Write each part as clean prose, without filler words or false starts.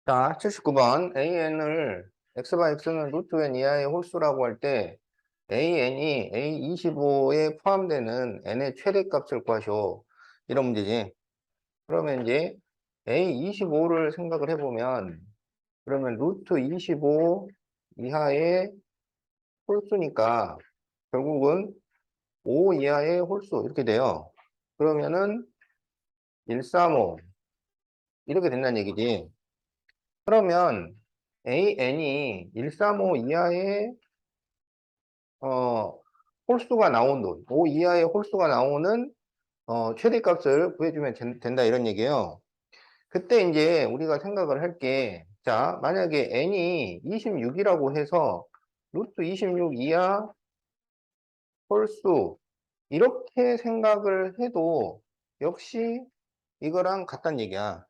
자, 79번. AN을 x바 x는 루트 n 이하의 홀수라고 할 때 AN이 A25에 포함되는 n의 최대값을 구하시오. 이런 문제지. 그러면 이제 A25를 생각을 해보면 그러면 루트 25 이하의 홀수니까 결국은 5 이하의 홀수 이렇게 돼요. 그러면은 135 이렇게 된다는 얘기지. 그러면 AN이 135 이하의 홀수가 나온 돈, 5 이하의 홀수가 나오는 최대값을 구해주면 된다 이런 얘기예요. 그때 이제 우리가 생각을 할 게, 자, 만약에 n이 26이라고 해서 루트 26 이하 홀수 이렇게 생각을 해도 역시 이거랑 같다는 얘기야.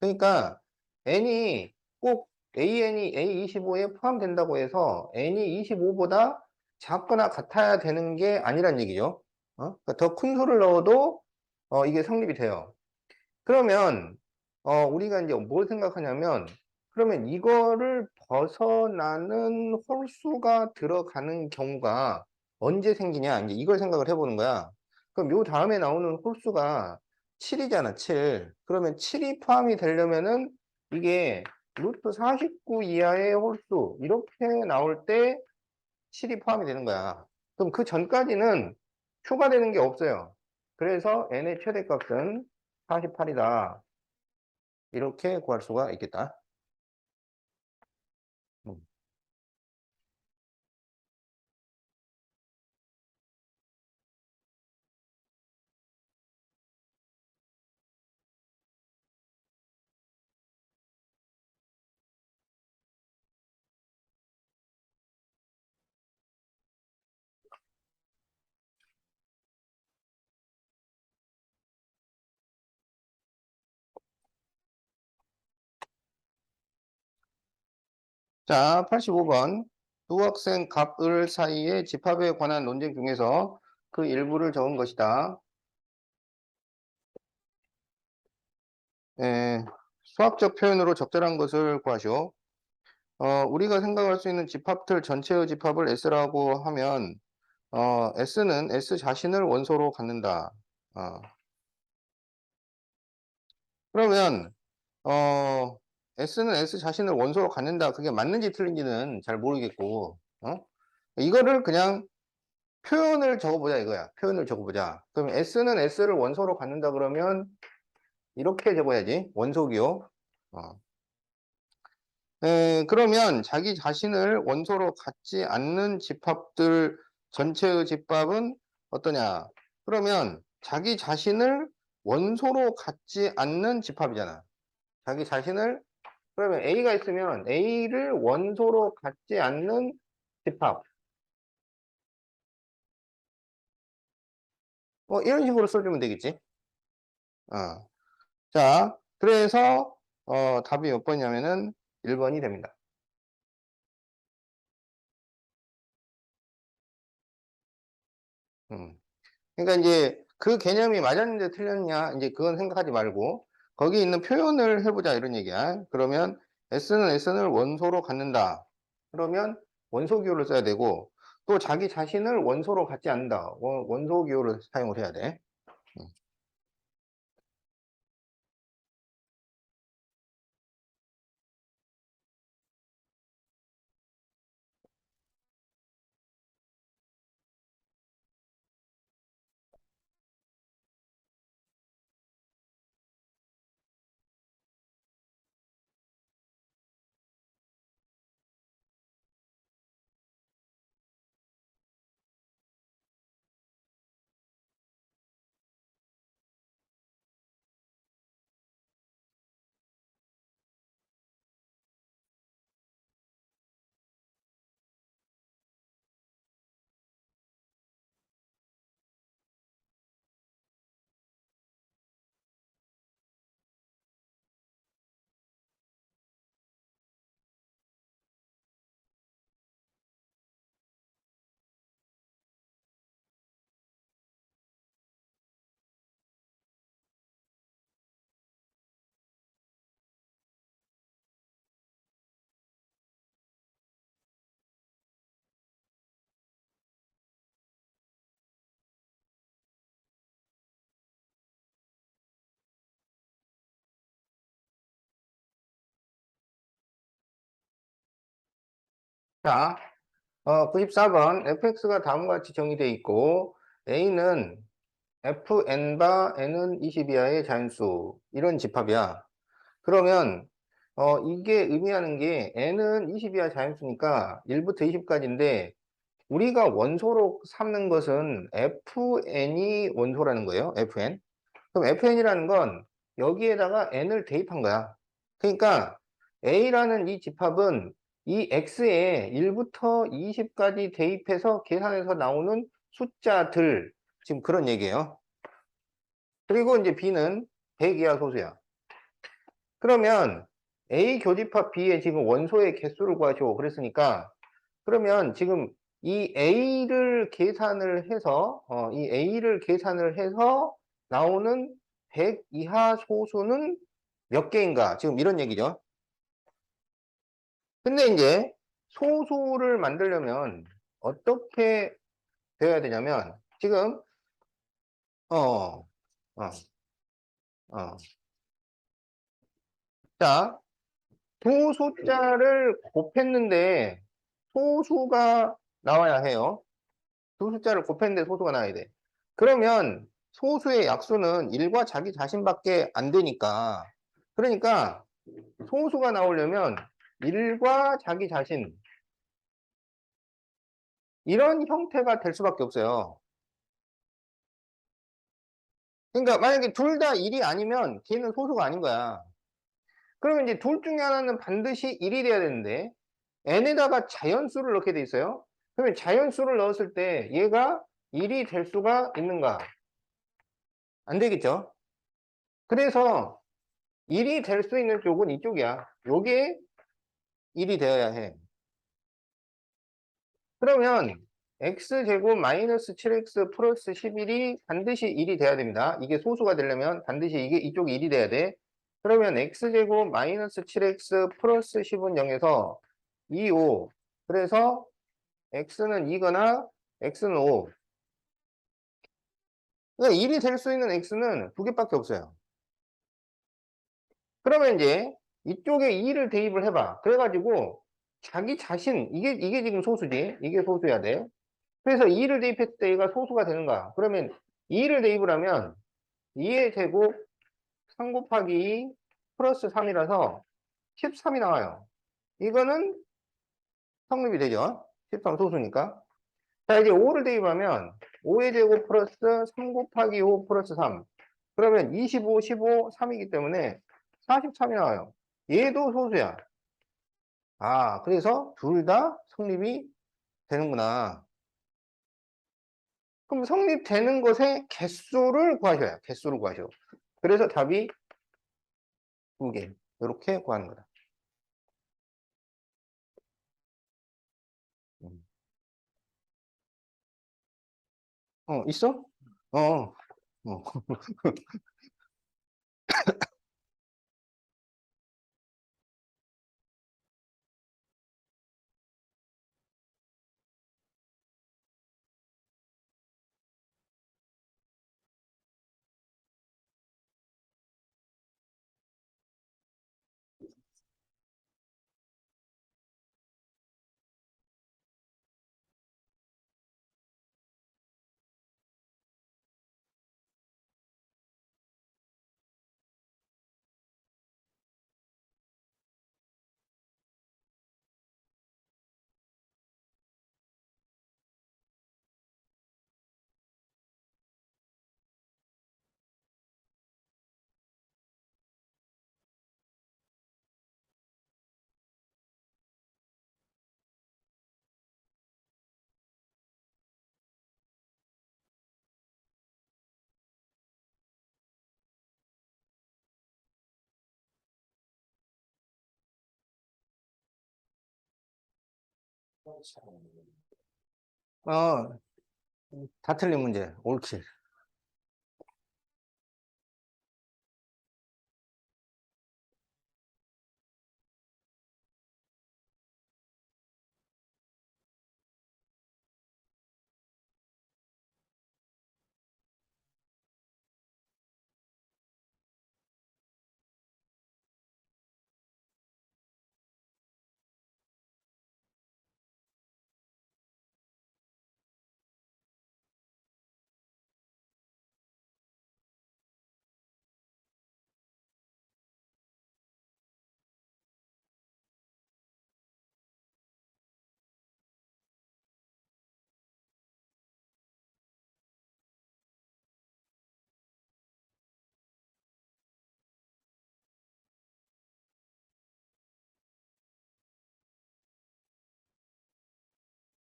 그러니까 n이 꼭 AN이 A25에 포함된다고 해서 n이 25보다 작거나 같아야 되는 게 아니란 얘기죠. 그러니까 더 큰 수를 넣어도 이게 성립이 돼요. 그러면 우리가 이제 뭘 생각하냐면 그러면 이거를 벗어나는 홀수가 들어가는 경우가 언제 생기냐 이제 이걸 생각을 해보는 거야. 그럼 요 다음에 나오는 홀수가 7이잖아, 7. 그러면 7이 포함이 되려면은 이게 루트 49 이하의 홀수 이렇게 나올 때 7이 포함이 되는 거야. 그럼 그 전까지는 추가되는 게 없어요. 그래서 n의 최대값은 48이다. 이렇게 구할 수가 있겠다. 음. 자, 85번. 두 학생 갑을 사이의 집합에 관한 논쟁 중에서 그 일부를 적은 것이다. 에, 수학적 표현으로 적절한 것을 구하시오. 우리가 생각할 수 있는 집합들 전체의 집합을 S라고 하면, S는 S 자신을 원소로 갖는다. 어, 그러면, 어, S는 S 자신을 원소로 갖는다. 그게 맞는지 틀린지는 잘 모르겠고, 이거를 그냥 표현을 적어보자 이거야. 표현을 적어보자. 그럼 S는 S를 원소로 갖는다 그러면 이렇게 적어야지. 원소기호. 어. 그러면 자기 자신을 원소로 갖지 않는 집합들 전체의 집합은 어떠냐? 그러면 자기 자신을 원소로 갖지 않는 집합이잖아. 자기 자신을 그러면 A가 있으면 A를 원소로 갖지 않는 집합. 이런 식으로 써주면 되겠지. 어. 자, 그래서 답이 몇 번이냐면은 1번이 됩니다. 음. 그러니까 이제 그 개념이 맞았는데 틀렸냐 이제 그건 생각하지 말고 거기 있는 표현을 해보자 이런 얘기야. 그러면 S는 S를 원소로 갖는다. 그러면 원소 기호를 써야 되고 또 자기 자신을 원소로 갖지 않는다. 원소 기호를 사용을 해야 돼. 음. 자, 94번 fx가 다음과 같이 정의되어 있고 a는 fn바 n은 20 이하의 자연수 이런 집합이야. 그러면 이게 의미하는 게 n은 20 이하 자연수니까 1부터 20까지인데 우리가 원소로 삼는 것은 fn이 원소라는 거예요. fn. 그럼 fn이라는 건 여기에다가 n을 대입한 거야. 그러니까 a라는 이 집합은 이 x에 1부터 20까지 대입해서 계산해서 나오는 숫자들, 지금 그런 얘기예요. 그리고 이제 b는 100 이하 소수야. 그러면 a 교집합 b의 지금 원소의 개수를 구하시오 그랬으니까, 그러면 지금 이 a를 계산을 해서 이 a를 계산을 해서 나오는 100 이하 소수는 몇 개인가? 지금 이런 얘기죠. 근데 이제 소수를 만들려면 어떻게 되어야 되냐면, 지금 어, 어, 어. 자, 두 숫자를 곱했는데 소수가 나와야 해요. 두 숫자를 곱했는데 소수가 나와야 돼. 그러면 소수의 약수는 1과 자기 자신밖에 안 되니까, 그러니까 소수가 나오려면 1과 자기 자신, 이런 형태가 될 수밖에 없어요. 그러니까 만약에 둘 다 1이 아니면 걔는 소수가 아닌 거야. 그러면 이제 둘 중에 하나는 반드시 1이 돼야 되는데 n에다가 자연수를 넣게 돼 있어요. 그러면 자연수를 넣었을 때 얘가 1이 될 수가 있는가? 안 되겠죠. 그래서 1이 될 수 있는 쪽은 이쪽이야. 요게 1이 되어야 해. 그러면 x제곱 마이너스 7x 플러스 11이 반드시 1이 돼야 됩니다. 이게 소수가 되려면 반드시 이게 이쪽이 1이 돼야 돼. 그러면 x제곱 마이너스 7x 플러스 10은 0에서 2, 5. 그래서 x는 2거나 x는 5. 그러니까 1이 될 수 있는 x는 두 개밖에 없어요. 그러면 이제 이쪽에 2를 대입을 해봐. 그래가지고 자기 자신, 이게 지금 소수지. 이게 소수야 돼. 그래서 2를 대입했을 때 얘가 소수가 되는가? 그러면 2를 대입을 하면 2의 제곱 3 곱하기 2 플러스 3이라서 13이 나와요. 이거는 성립이 되죠. 13 소수니까. 자, 이제 5를 대입하면 5의 제곱 플러스 3 곱하기 5 플러스 3. 그러면 25, 15, 3이기 때문에 43이 나와요. 얘도 소수야. 아, 그래서 둘 다 성립이 되는구나. 그럼 성립되는 것의 개수를 구하셔야, 개수를 구하셔. 그래서 답이 두 개. 이렇게 구하는 거다. 음. 있어? 어, 어. 어, 다 틀린 문제. 옳지.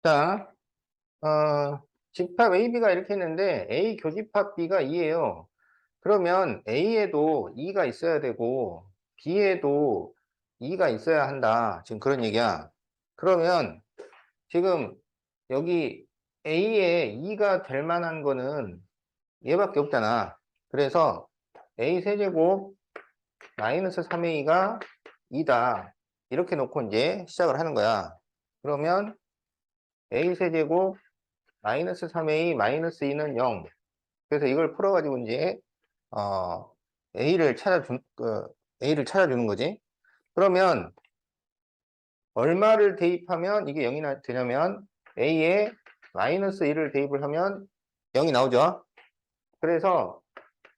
자, 집합 AB가 이렇게 있는데 A 교집합 B가 2예요. 그러면 A에도 2가 있어야 되고 B에도 2가 있어야 한다. 지금 그런 얘기야. 그러면 지금 여기 A에 2가 될 만한 거는 얘밖에 없잖아. 그래서 A 세제곱 마이너스 3A가 2다. 이렇게 놓고 이제 시작을 하는 거야. 그러면 A 세제곱 마이너스 3A 마이너스 2는 0. 그래서 이걸 풀어가지고 이제, 어, A를 찾아주는 거지. 그러면 얼마를 대입하면 이게 0이 되냐면 A에 마이너스 1을 대입을 하면 0이 나오죠. 그래서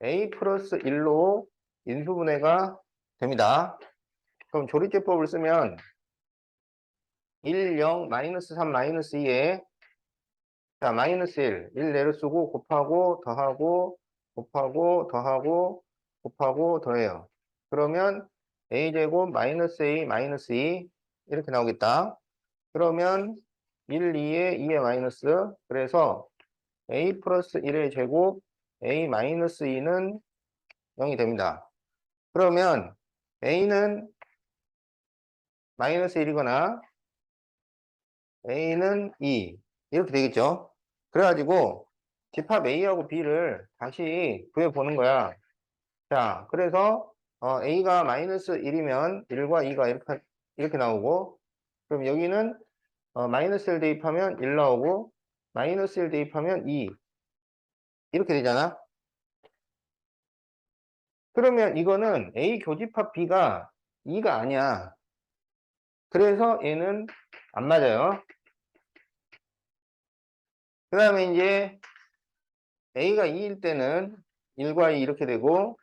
A 플러스 1로 인수분해가 됩니다. 그럼 조리제법을 쓰면 1, 0, 마이너스 3, 마이너스 2에 자, 마이너스 1 내려 쓰고 곱하고 더하고 곱하고 더하고 곱하고 더해요. 그러면 a제곱 마이너스 a 마이너스 2 이렇게 나오겠다. 그러면 1, 2에 2의 마이너스 그래서 a 플러스 1의 제곱 a 마이너스 2는 0이 됩니다. 그러면 a는 마이너스 1이거나 a는 2 이렇게 되겠죠. 그래가지고 집합 A하고 B를 다시 구해보는 거야. 자, 그래서 A가 마이너스 1이면 1과 2가 이렇게 나오고 그럼 여기는 마이너스 1 대입하면 1 나오고 마이너스 1 대입하면 2 이렇게 되잖아. 그러면 이거는 A 교집합 B가 2가 아니야. 그래서 얘는 안 맞아요. 그 다음에 이제 A가 2일 때는 1과 2 이렇게 되고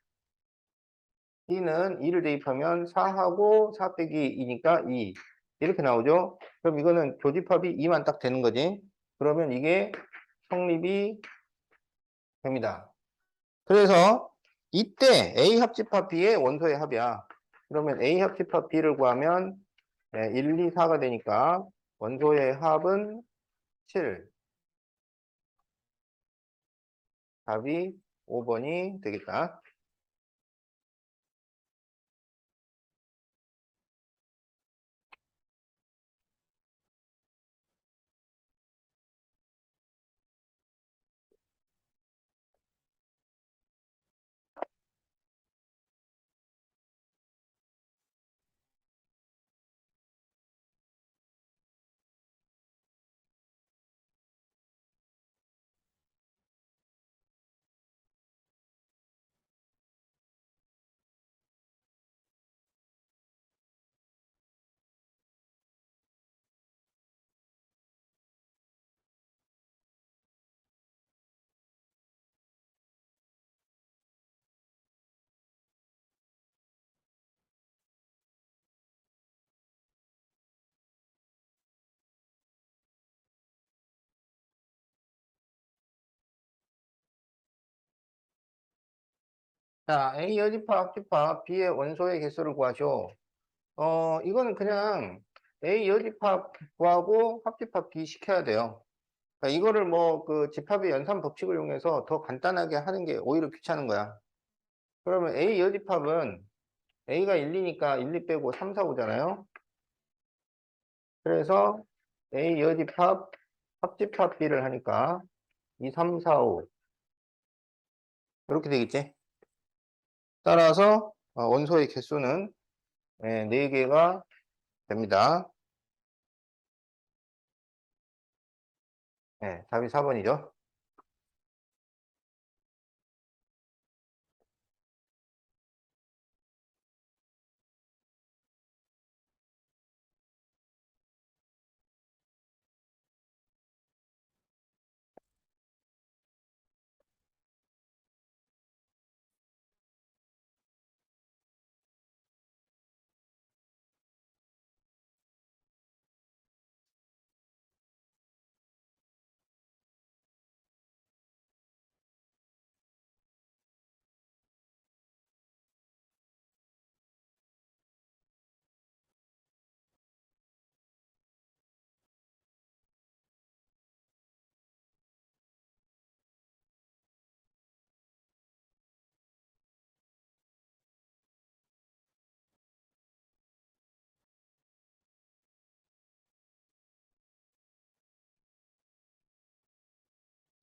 B는 2를 대입하면 4하고 4 빼기 2니까 2 이렇게 나오죠. 그럼 이거는 교집합이 2만 딱 되는 거지. 그러면 이게 성립이 됩니다. 그래서 이때 A 합집합 B의 원소의 합이야. 그러면 A 합집합 B를 구하면 1, 2, 4가 되니까 원소의 합은 7. 답이 5번이 되겠다. 자, A 여집합, 합집합 B의 원소의 개수를 구하죠. 이거는 그냥 A 여집합 구하고 합집합 B 시켜야 돼요. 그러니까 이거를 뭐 그 집합의 연산 법칙을 이용해서 더 간단하게 하는 게 오히려 귀찮은 거야. 그러면 A 여집합은 A가 1, 2니까 1, 2 빼고 3, 4 오잖아요. 그래서 A 여집합 합집합 B를 하니까 2, 3, 4, 5 이렇게 되겠지. 따라서 원소의 개수는 4개가 됩니다. 답이 4번이죠.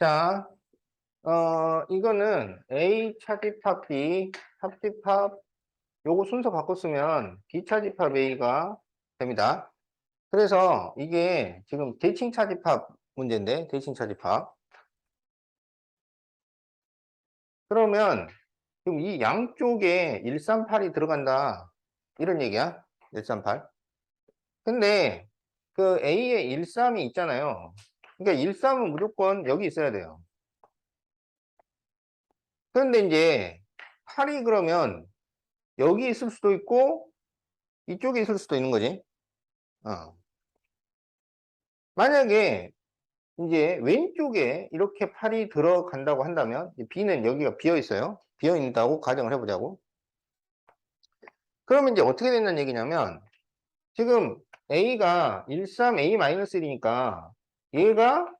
자, 이거는 A 차집합 B, 합집합, 요거 순서 바꿨으면 B 차집합 A가 됩니다. 그래서 이게 지금 대칭 차집합 문제인데, 대칭 차집합. 그러면 지금 이 양쪽에 138이 들어간다. 이런 얘기야. 138. 근데 그 A에 13이 있잖아요. 그러니까 13은 무조건 여기 있어야 돼요. 그런데 이제 8이 그러면 여기 있을 수도 있고 이쪽에 있을 수도 있는 거지. 어. 만약에 이제 왼쪽에 이렇게 8이 들어간다고 한다면 B는 여기가 비어 있어요. 비어 있다고 가정을 해보자고. 그러면 이제 어떻게 된다는 얘기냐면 지금 A가 13 A-1이니까 얘가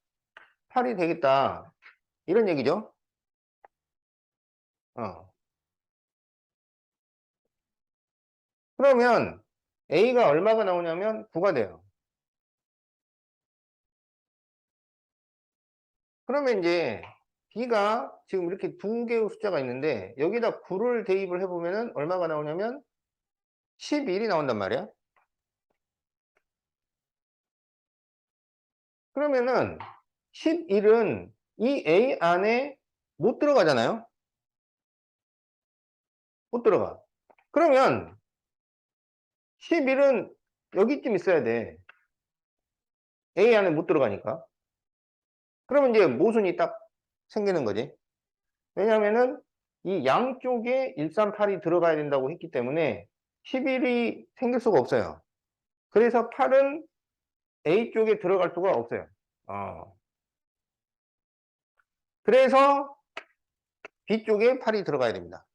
8이 되겠다. 이런 얘기죠. 어. 그러면 A가 얼마가 나오냐면 9가 돼요. 그러면 이제 B가 지금 이렇게 두 개의 숫자가 있는데 여기다 9를 대입을 해보면은 얼마가 나오냐면 11이 나온단 말이야. 그러면은 11은 이 A 안에 못 들어가잖아요. 못 들어가. 그러면 11은 여기쯤 있어야 돼. A 안에 못 들어가니까. 그러면 이제 모순이 딱 생기는 거지. 왜냐면은 이 양쪽에 138이 들어가야 된다고 했기 때문에 11이 생길 수가 없어요. 그래서 8은 A 쪽에 들어갈 수가 없어요. 어. 그래서 B 쪽에 8이 들어가야 됩니다.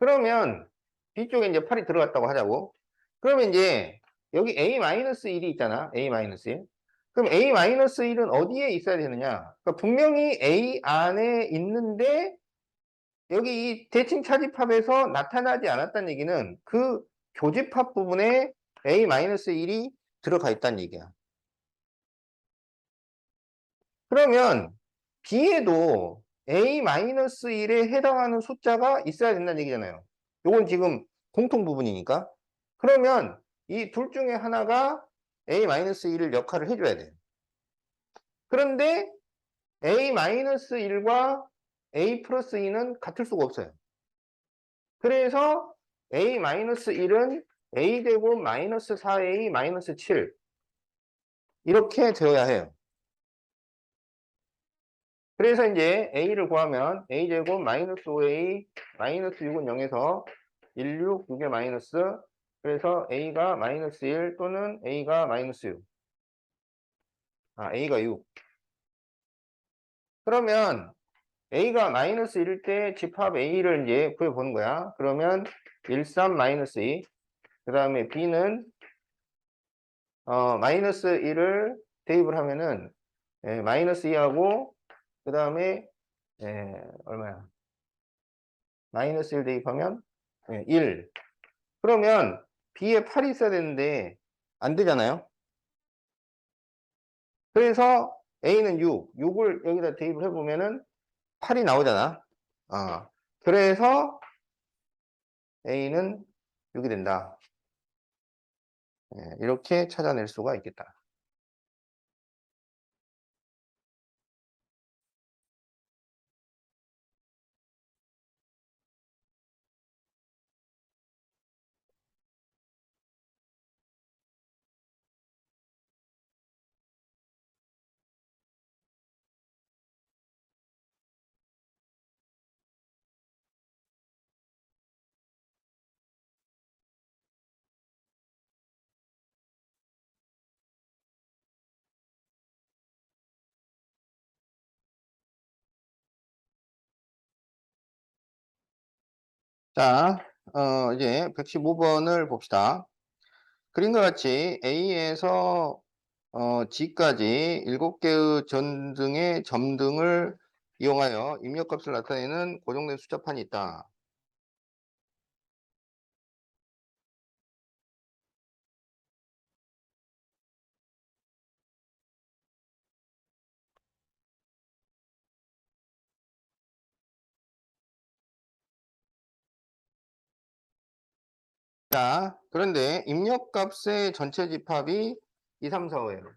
그러면 B 쪽에 이제 8이 들어갔다고 하자고. 그러면 이제 여기 A-1이 있잖아. A-1. 그럼 A-1은 어디에 있어야 되느냐? 그러니까 분명히 A 안에 있는데 여기 이 대칭 차집합에서 나타나지 않았다는 얘기는 그 교집합 부분에 A-1이 들어가 있다는 얘기야. 그러면 B에도 A-1에 해당하는 숫자가 있어야 된다는 얘기잖아요. 요건 지금 공통 부분이니까. 그러면 이 둘 중에 하나가 A-1을 역할을 해줘야 돼요. 그런데 A-1과 A 플러스 2는 같을 수가 없어요. 그래서 A-1은 A제곱 마이너스 4A 마이너스 7 이렇게 되어야 해요. 그래서 이제 A를 구하면 A제곱 마이너스 5A 마이너스 6은 0에서 6의 마이너스 그래서 A가 마이너스 1 또는 A가 마이너스 6 A가 6 그러면 A가 마이너스 1일 때 집합 A를 이제 구해보는 거야. 그러면 13 마이너스 2 그 다음에 B는 마이너스 1을 대입을 하면은 마이너스 2하고 그 다음에 얼마야? 마이너스 1 대입하면 1. 그러면 B에 8이 있어야 되는데 안 되잖아요. 그래서 A는 6. 6을 여기다 대입을 해보면은 8이 나오잖아. 그래서 A는 6이 된다. 이렇게 찾아낼 수가 있겠다. 자, 이제 115번을 봅시다. 그림과 같이 A에서 G까지 7개의 전등의 점등을 이용하여 입력값을 나타내는 고정된 숫자판이 있다. 자, 그런데 입력값의 전체 집합이 2, 3, 4, 5예요.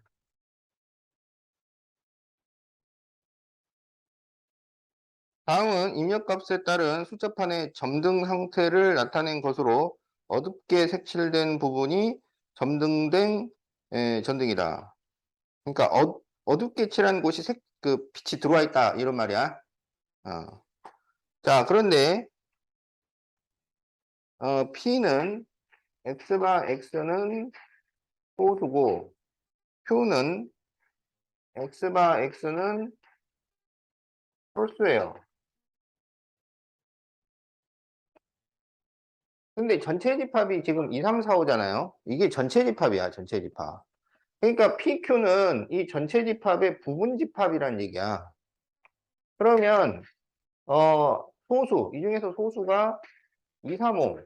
다음은 입력값에 따른 숫자판의 점등 상태를 나타낸 것으로 어둡게 색칠된 부분이 점등된 전등이다. 그러니까 어둡게 칠한 곳이 빛이 들어와 있다 이런 말이야. 자, 그런데 P는 X가 X는 소수고 Q는 X가 X는 홀수예요. 근데 전체 집합이 지금 2, 3, 4, 5잖아요. 이게 전체 집합이야, 전체 집합. 그러니까 PQ는 이 전체 집합의 부분 집합이란 얘기야. 그러면 소수, 이 중에서 소수가 2, 3, 5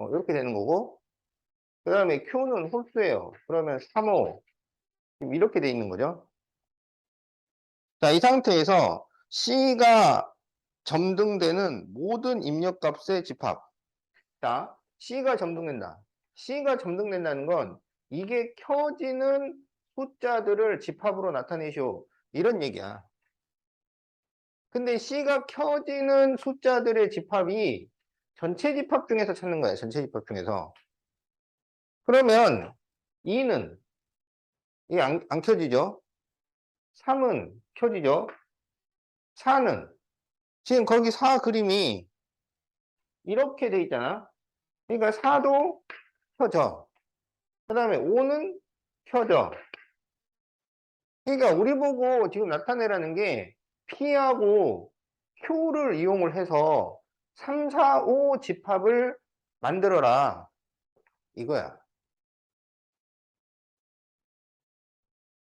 이렇게 되는 거고, 그 다음에 Q는 홀수예요. 그러면 3, 5 이렇게 돼 있는 거죠. 자, 이 상태에서 C가 점등되는 모든 입력값의 집합. 자, C가 점등된다. C가 점등된다는 건 이게 켜지는 숫자들을 집합으로 나타내시오. 이런 얘기야. 근데 C가 켜지는 숫자들의 집합이 전체 집합 중에서 찾는 거야. 전체 집합 중에서. 그러면 2는 이게 안 켜지죠? 3은 켜지죠? 4는 지금 거기 4 그림이 이렇게 돼 있잖아. 그러니까 4도 켜져. 그 다음에 5는 켜져. 그러니까 우리 보고 지금 나타내라는 게 P하고 Q를 이용을 해서 3, 4, 5 집합을 만들어라. 이거야.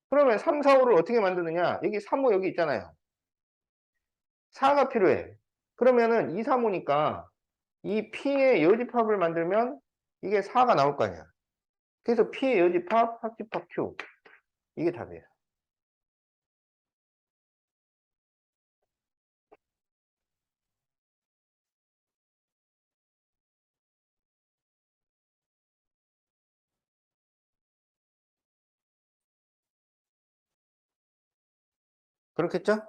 그러면 3, 4, 5를 어떻게 만드느냐? 여기 3, 5 여기 있잖아요. 4가 필요해. 그러면은 2, 3, 5니까 이 P의 여집합을 만들면 이게 4가 나올 거 아니야. 그래서 P의 여집합, 합집합 Q. 이게 답이에요. 그렇겠죠?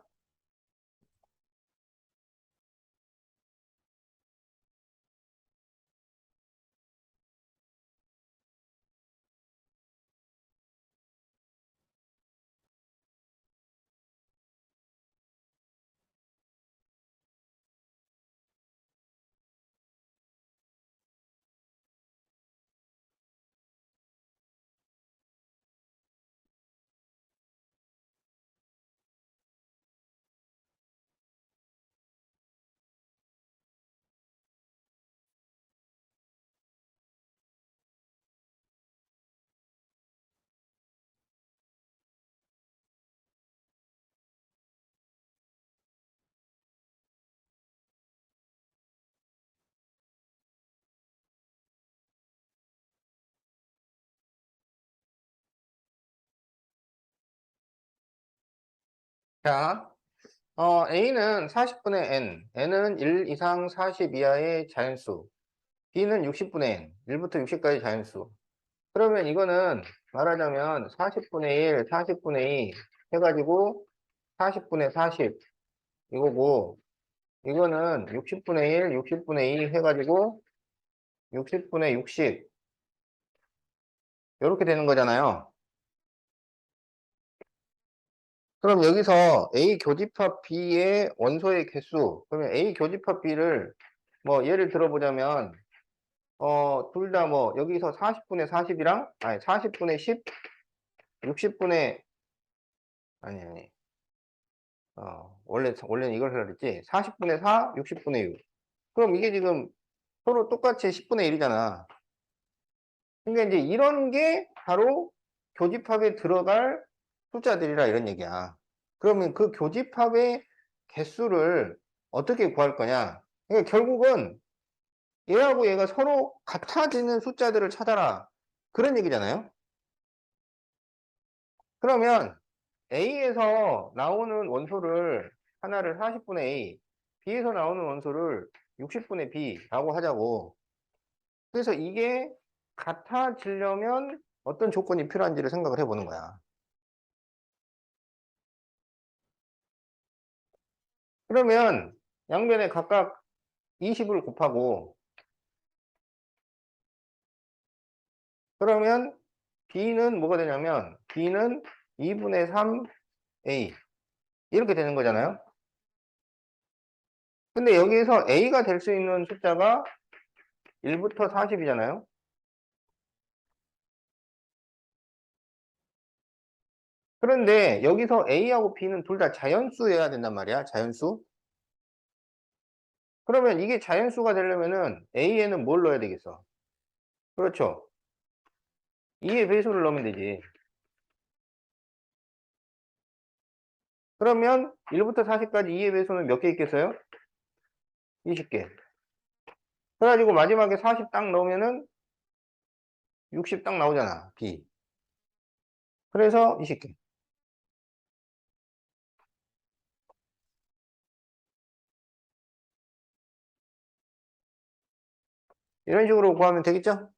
자, A는 40분의 N, N은 1 이상 40 이하의 자연수, B는 60분의 N, 1부터 60까지 자연수. 그러면 이거는 말하자면 40분의 1, 40분의 2 해가지고 40분의 40 이거고, 이거는 60분의 1, 60분의 2 해가지고 60분의 60 이렇게 되는 거잖아요. 그럼 여기서 A 교집합 B의 원소의 개수, 그러면 A 교집합 B를 뭐 예를 들어보자면 둘 다 뭐 여기서 40분의 40이랑 아니 40분의 10, 60분의 아니 원래는 이걸 하려 그랬지. 40분의 4, 60분의 6. 그럼 이게 지금 서로 똑같이 10분의 1이잖아. 그러니까 이제 이런 게 바로 교집합에 들어갈 숫자들이라 이런 얘기야. 그러면 그 교집합의 개수를 어떻게 구할 거냐? 그러니까 결국은 얘하고 얘가 서로 같아지는 숫자들을 찾아라. 그런 얘기잖아요. 그러면 A에서 나오는 원소를 하나를 40분의 A, B에서 나오는 원소를 60분의 B라고 하자고. 그래서 이게 같아지려면 어떤 조건이 필요한지를 생각을 해보는 거야. 그러면 양변에 각각 20을 곱하고 그러면 b는 뭐가 되냐면 b는 2분의 3a 이렇게 되는 거잖아요. 근데 여기에서 a가 될 수 있는 숫자가 1부터 40이잖아요. 그런데 여기서 a하고 b는 둘 다 자연수여야 된단 말이야. 자연수. 그러면 이게 자연수가 되려면은 a에는 뭘 넣어야 되겠어? 그렇죠. 2의 배수를 넣으면 되지. 그러면 1부터 40까지 2의 배수는 몇 개 있겠어요? 20개. 그래가지고 마지막에 40 딱 넣으면은 60 딱 나오잖아. B. 그래서 20개. 이런 식으로 구하면 되겠죠?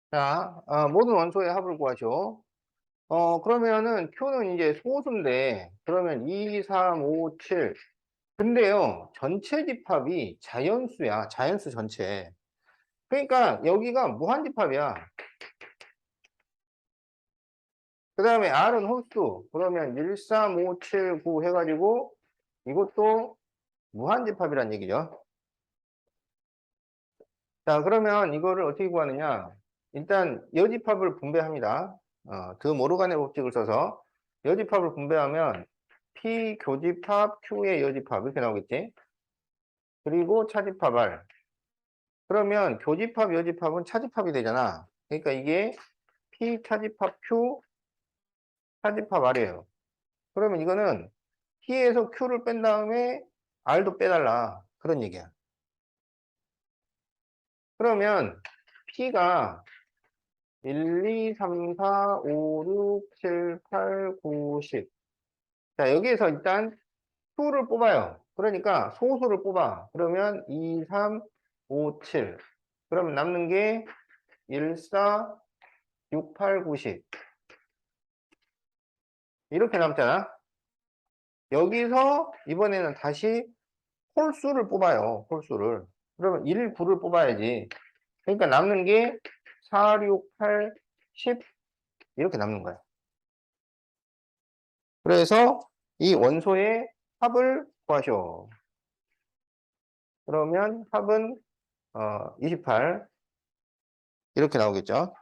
자, 모든 원소의 합을 구하죠. 그러면은 Q는 이제 소수인데, 그러면 2, 3, 5, 7. 근데요, 전체 집합이 자연수야. 자연수 전체. 그러니까 여기가 무한집합이야. 그 다음에 R은 홀수. 그러면 1, 3, 5, 7, 9 해가지고 이것도 무한집합이란 얘기죠. 자, 그러면 이거를 어떻게 구하느냐. 일단 여집합을 분배합니다. 드 모르간의 법칙을 써서 여집합을 분배하면 P 교집합 Q의 여집합 이렇게 나오겠지. 그리고 차집합 R. 그러면 교집합 여집합은 차집합이 되잖아. 그러니까 이게 P 차집합 Q 차집합 R이에요. 그러면 이거는 P에서 Q를 뺀 다음에 R도 빼달라. 그런 얘기야. 그러면 P가 1, 2, 3, 4, 5, 6, 7, 8, 9, 10. 자, 여기에서 일단 수를 뽑아요. 그러니까 소수를 뽑아. 그러면 2, 3, 5, 7. 그러면 남는 게 1, 4, 6, 8, 9, 10. 이렇게 남잖아. 여기서 이번에는 다시 홀수를 뽑아요. 홀수를. 그러면 1, 9를 뽑아야지. 그러니까 남는 게 4, 6, 8, 10 이렇게 남는 거야. 그래서 이 원소의 합을 구하시오. 그러면 합은 28 이렇게 나오겠죠.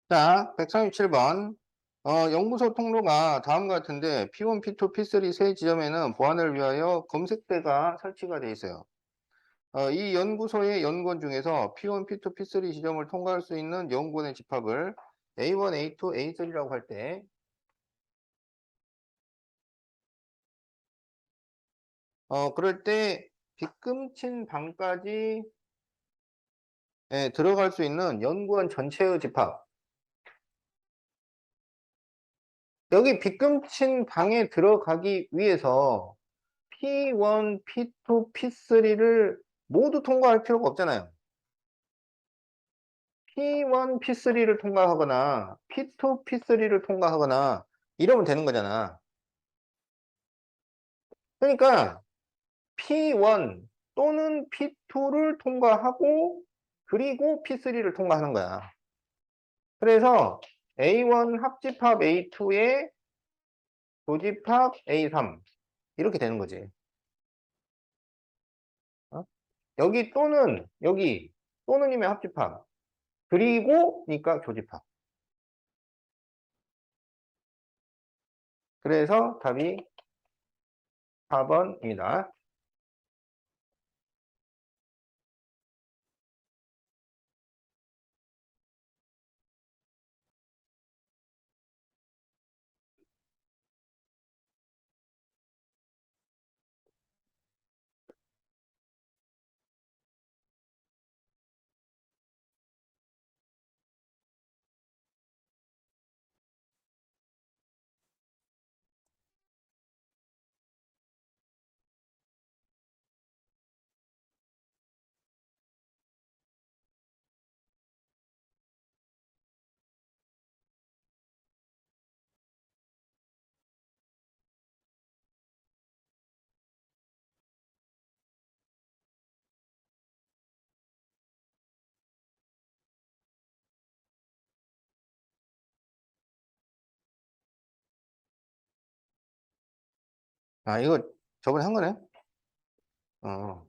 자, 137번. 연구소 통로가 다음과 같은데 P1, P2, P3 세 지점에는 보안을 위하여 검색대가 설치가 되어 있어요. 이 연구소의 연구원 중에서 P1, P2, P3 지점을 통과할 수 있는 연구원의 집합을 A1, A2, A3라고 할 때, 그럴 때 빗금친 방까지 들어갈 수 있는 연구원 전체의 집합. 여기 빗금친 방에 들어가기 위해서 P1, P2, P3를 모두 통과할 필요가 없잖아요. P1, P3를 통과하거나 P2, P3를 통과하거나 이러면 되는 거잖아. 그러니까 P1 또는 P2를 통과하고 그리고 P3를 통과하는 거야. 그래서 A1 합집합 A2에 조집합 A3 이렇게 되는 거지. 어? 여기 또는 여기 또는이면 합집합 그리고 그러니까 조집합. 그래서 답이 4번입니다. 아, 이거 저번에 한 거네? 어.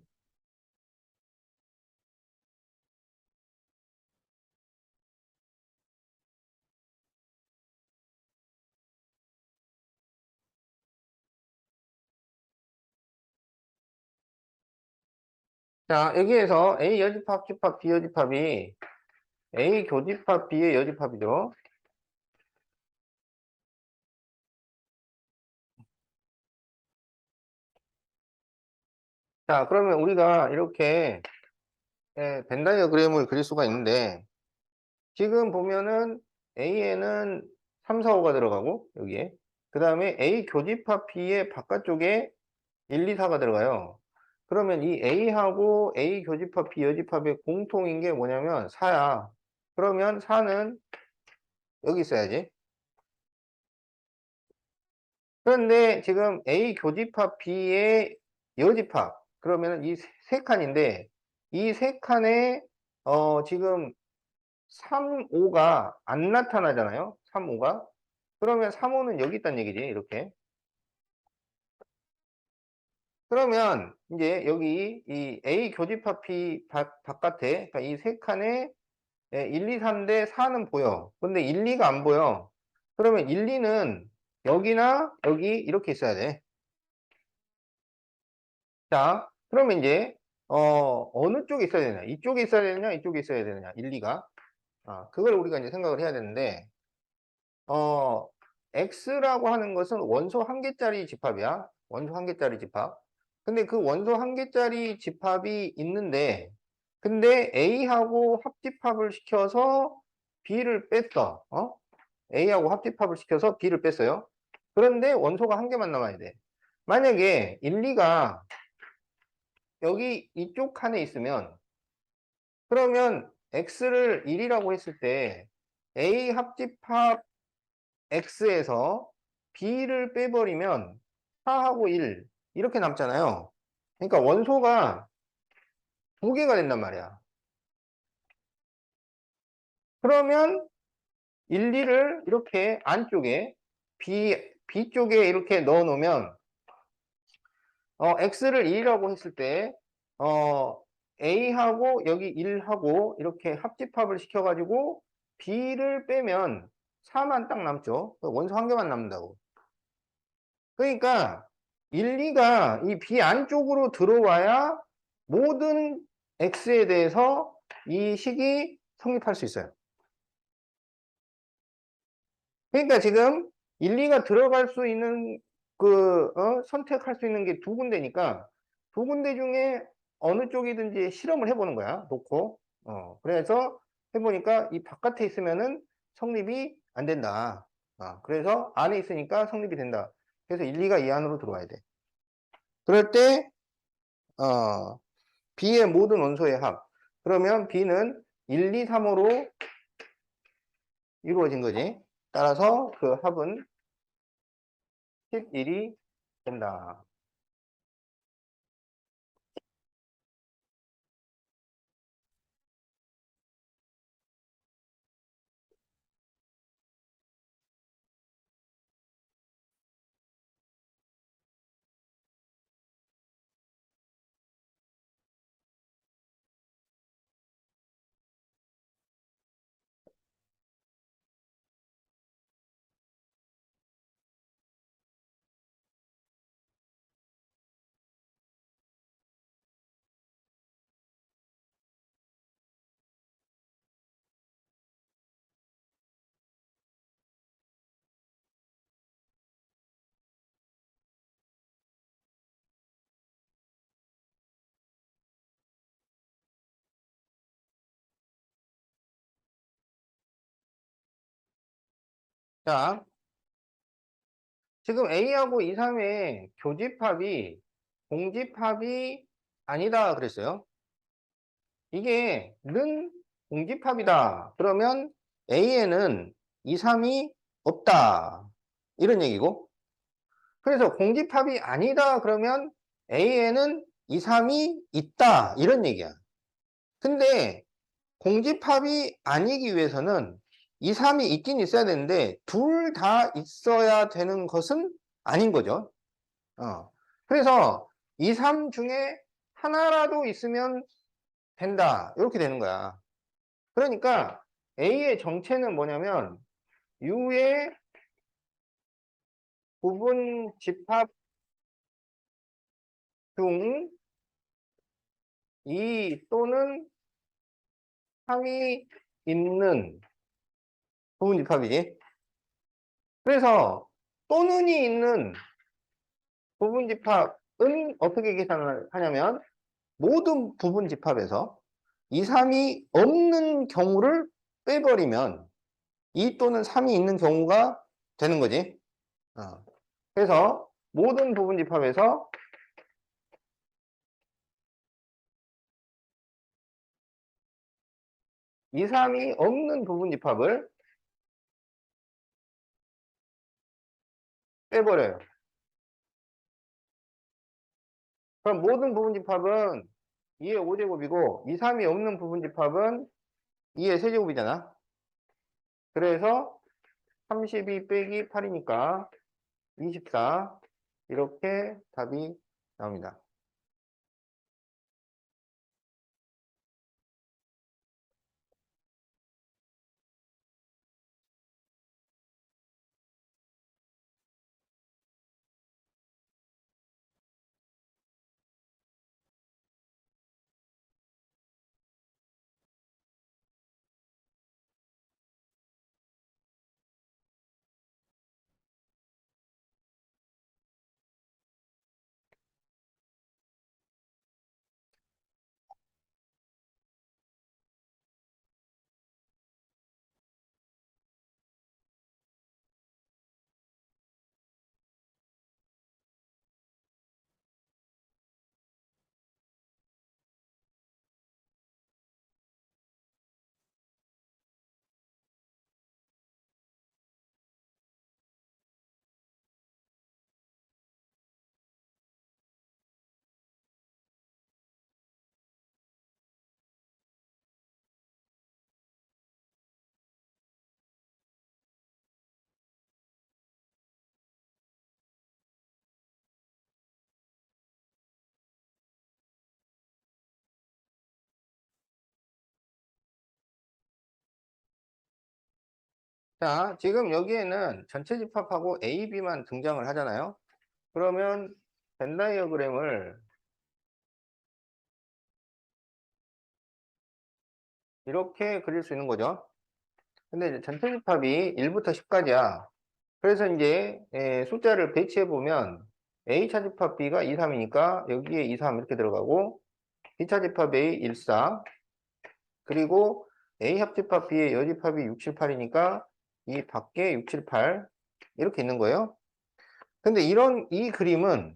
자, 여기에서 A 여집합, 집합, B 여집합이 A 교집합, B의 여집합이죠. 자, 그러면 우리가 이렇게 벤 다이어그램을 그릴 수가 있는데 지금 보면은 A에는 3, 4, 5가 들어가고 여기에 그 다음에 A 교집합 B의 바깥쪽에 1, 2, 4가 들어가요. 그러면 이 A하고 A 교집합 B 여집합의 공통인 게 뭐냐면 4야. 그러면 4는 여기 있어야지. 그런데 지금 A 교집합 B의 여집합 그러면 이 세 칸인데 이 세 칸에 지금 3, 5가 안 나타나잖아요. 3, 5가. 그러면 3, 5는 여기 있다는 얘기지. 이렇게. 그러면 이제 여기 이 A 교집합 B 바깥에 그러니까 이 세 칸에 1, 2, 3대 4는 보여. 근데 1, 2가 안 보여. 그러면 1, 2는 여기나 여기 이렇게 있어야 돼. 자, 그러면 이제 어느 쪽에 있어야 되냐? 이쪽에 있어야 되느냐? 이쪽에 있어야 되느냐? 1, 2가. 그걸 우리가 이제 생각을 해야 되는데 어, X라고 하는 것은 원소 한 개짜리 집합이야. 원소 한 개짜리 집합. 근데 그 원소 한 개짜리 집합이 있는데 근데 A하고 합집합을 시켜서 B를 뺐어. A하고 합집합을 시켜서 B를 뺐어요. 그런데 원소가 한 개만 남아야 돼. 만약에 1, 2가 여기 이쪽 칸에 있으면 그러면 x를 1이라고 했을 때 a 합집합 x에서 b를 빼버리면 4하고 1 이렇게 남잖아요. 그러니까 원소가 두 개가 된단 말이야. 그러면 1, 2를 이렇게 안쪽에 b 쪽에 이렇게 넣어 놓으면 x를 1이라고 했을 때 a하고 여기 1하고 이렇게 합집합을 시켜가지고 B를 빼면 4만 딱 남죠. 원소 한 개만 남는다고. 그러니까 1, 2가 이 B 안쪽으로 들어와야 모든 X에 대해서 이 식이 성립할 수 있어요. 그러니까 지금 1, 2가 들어갈 수 있는 선택할 수 있는 게 두 군데니까 두 군데 중에 어느 쪽이든지 실험을 해보는 거야. 놓고. 그래서 해보니까 이 바깥에 있으면은 성립이 안 된다. 그래서 안에 있으니까 성립이 된다. 그래서 1, 2가 이 안으로 들어와야 돼. 그럴 때, B의 모든 원소의 합. 그러면 B는 1, 2, 3으로 이루어진 거지. 따라서 그 합은 11이 된다. 자, 지금 A하고 2, 3의 교집합이 공집합이 아니다 그랬어요. 이게 는 공집합이다. 그러면 A에는 2, 3이 없다. 이런 얘기고. 그래서 공집합이 아니다. 그러면 A에는 2, 3이 있다. 이런 얘기야. 근데 공집합이 아니기 위해서는 2, 3이 있긴 있어야 되는데 둘 다 있어야 되는 것은 아닌 거죠. 그래서 2, 3 중에 하나라도 있으면 된다. 이렇게 되는 거야. 그러니까 A의 정체는 뭐냐면 U의 부분 집합 중 2 또는 3이 있는 부분 집합이지. 그래서 또는이 있는 부분 집합은 어떻게 계산을 하냐면 모든 부분 집합에서 2, 3이 없는 경우를 빼버리면 2 또는 3이 있는 경우가 되는 거지. 그래서 모든 부분 집합에서 2, 3이 없는 부분 집합을 빼버려요. 그럼 모든 부분 집합은 2의 5제곱이고 2, 3이 없는 부분 집합은 2의 세제곱이잖아. 그래서 32 빼기 8이니까 24 이렇게 답이 나옵니다. 자, 지금 여기에는 전체 집합하고 A, B만 등장을 하잖아요. 그러면 벤 다이어그램을 이렇게 그릴 수 있는 거죠. 근데 이제 전체 집합이 1부터 10까지야. 그래서 이제 숫자를 배치해 보면 A차 집합 B가 2, 3이니까 여기에 2, 3 이렇게 들어가고, B차 집합 A 1, 4, 그리고 A 합집합 B의 여집합이 6, 7, 8이니까 이 밖에 6, 7, 8 이렇게 있는 거예요. 근데 이 그림은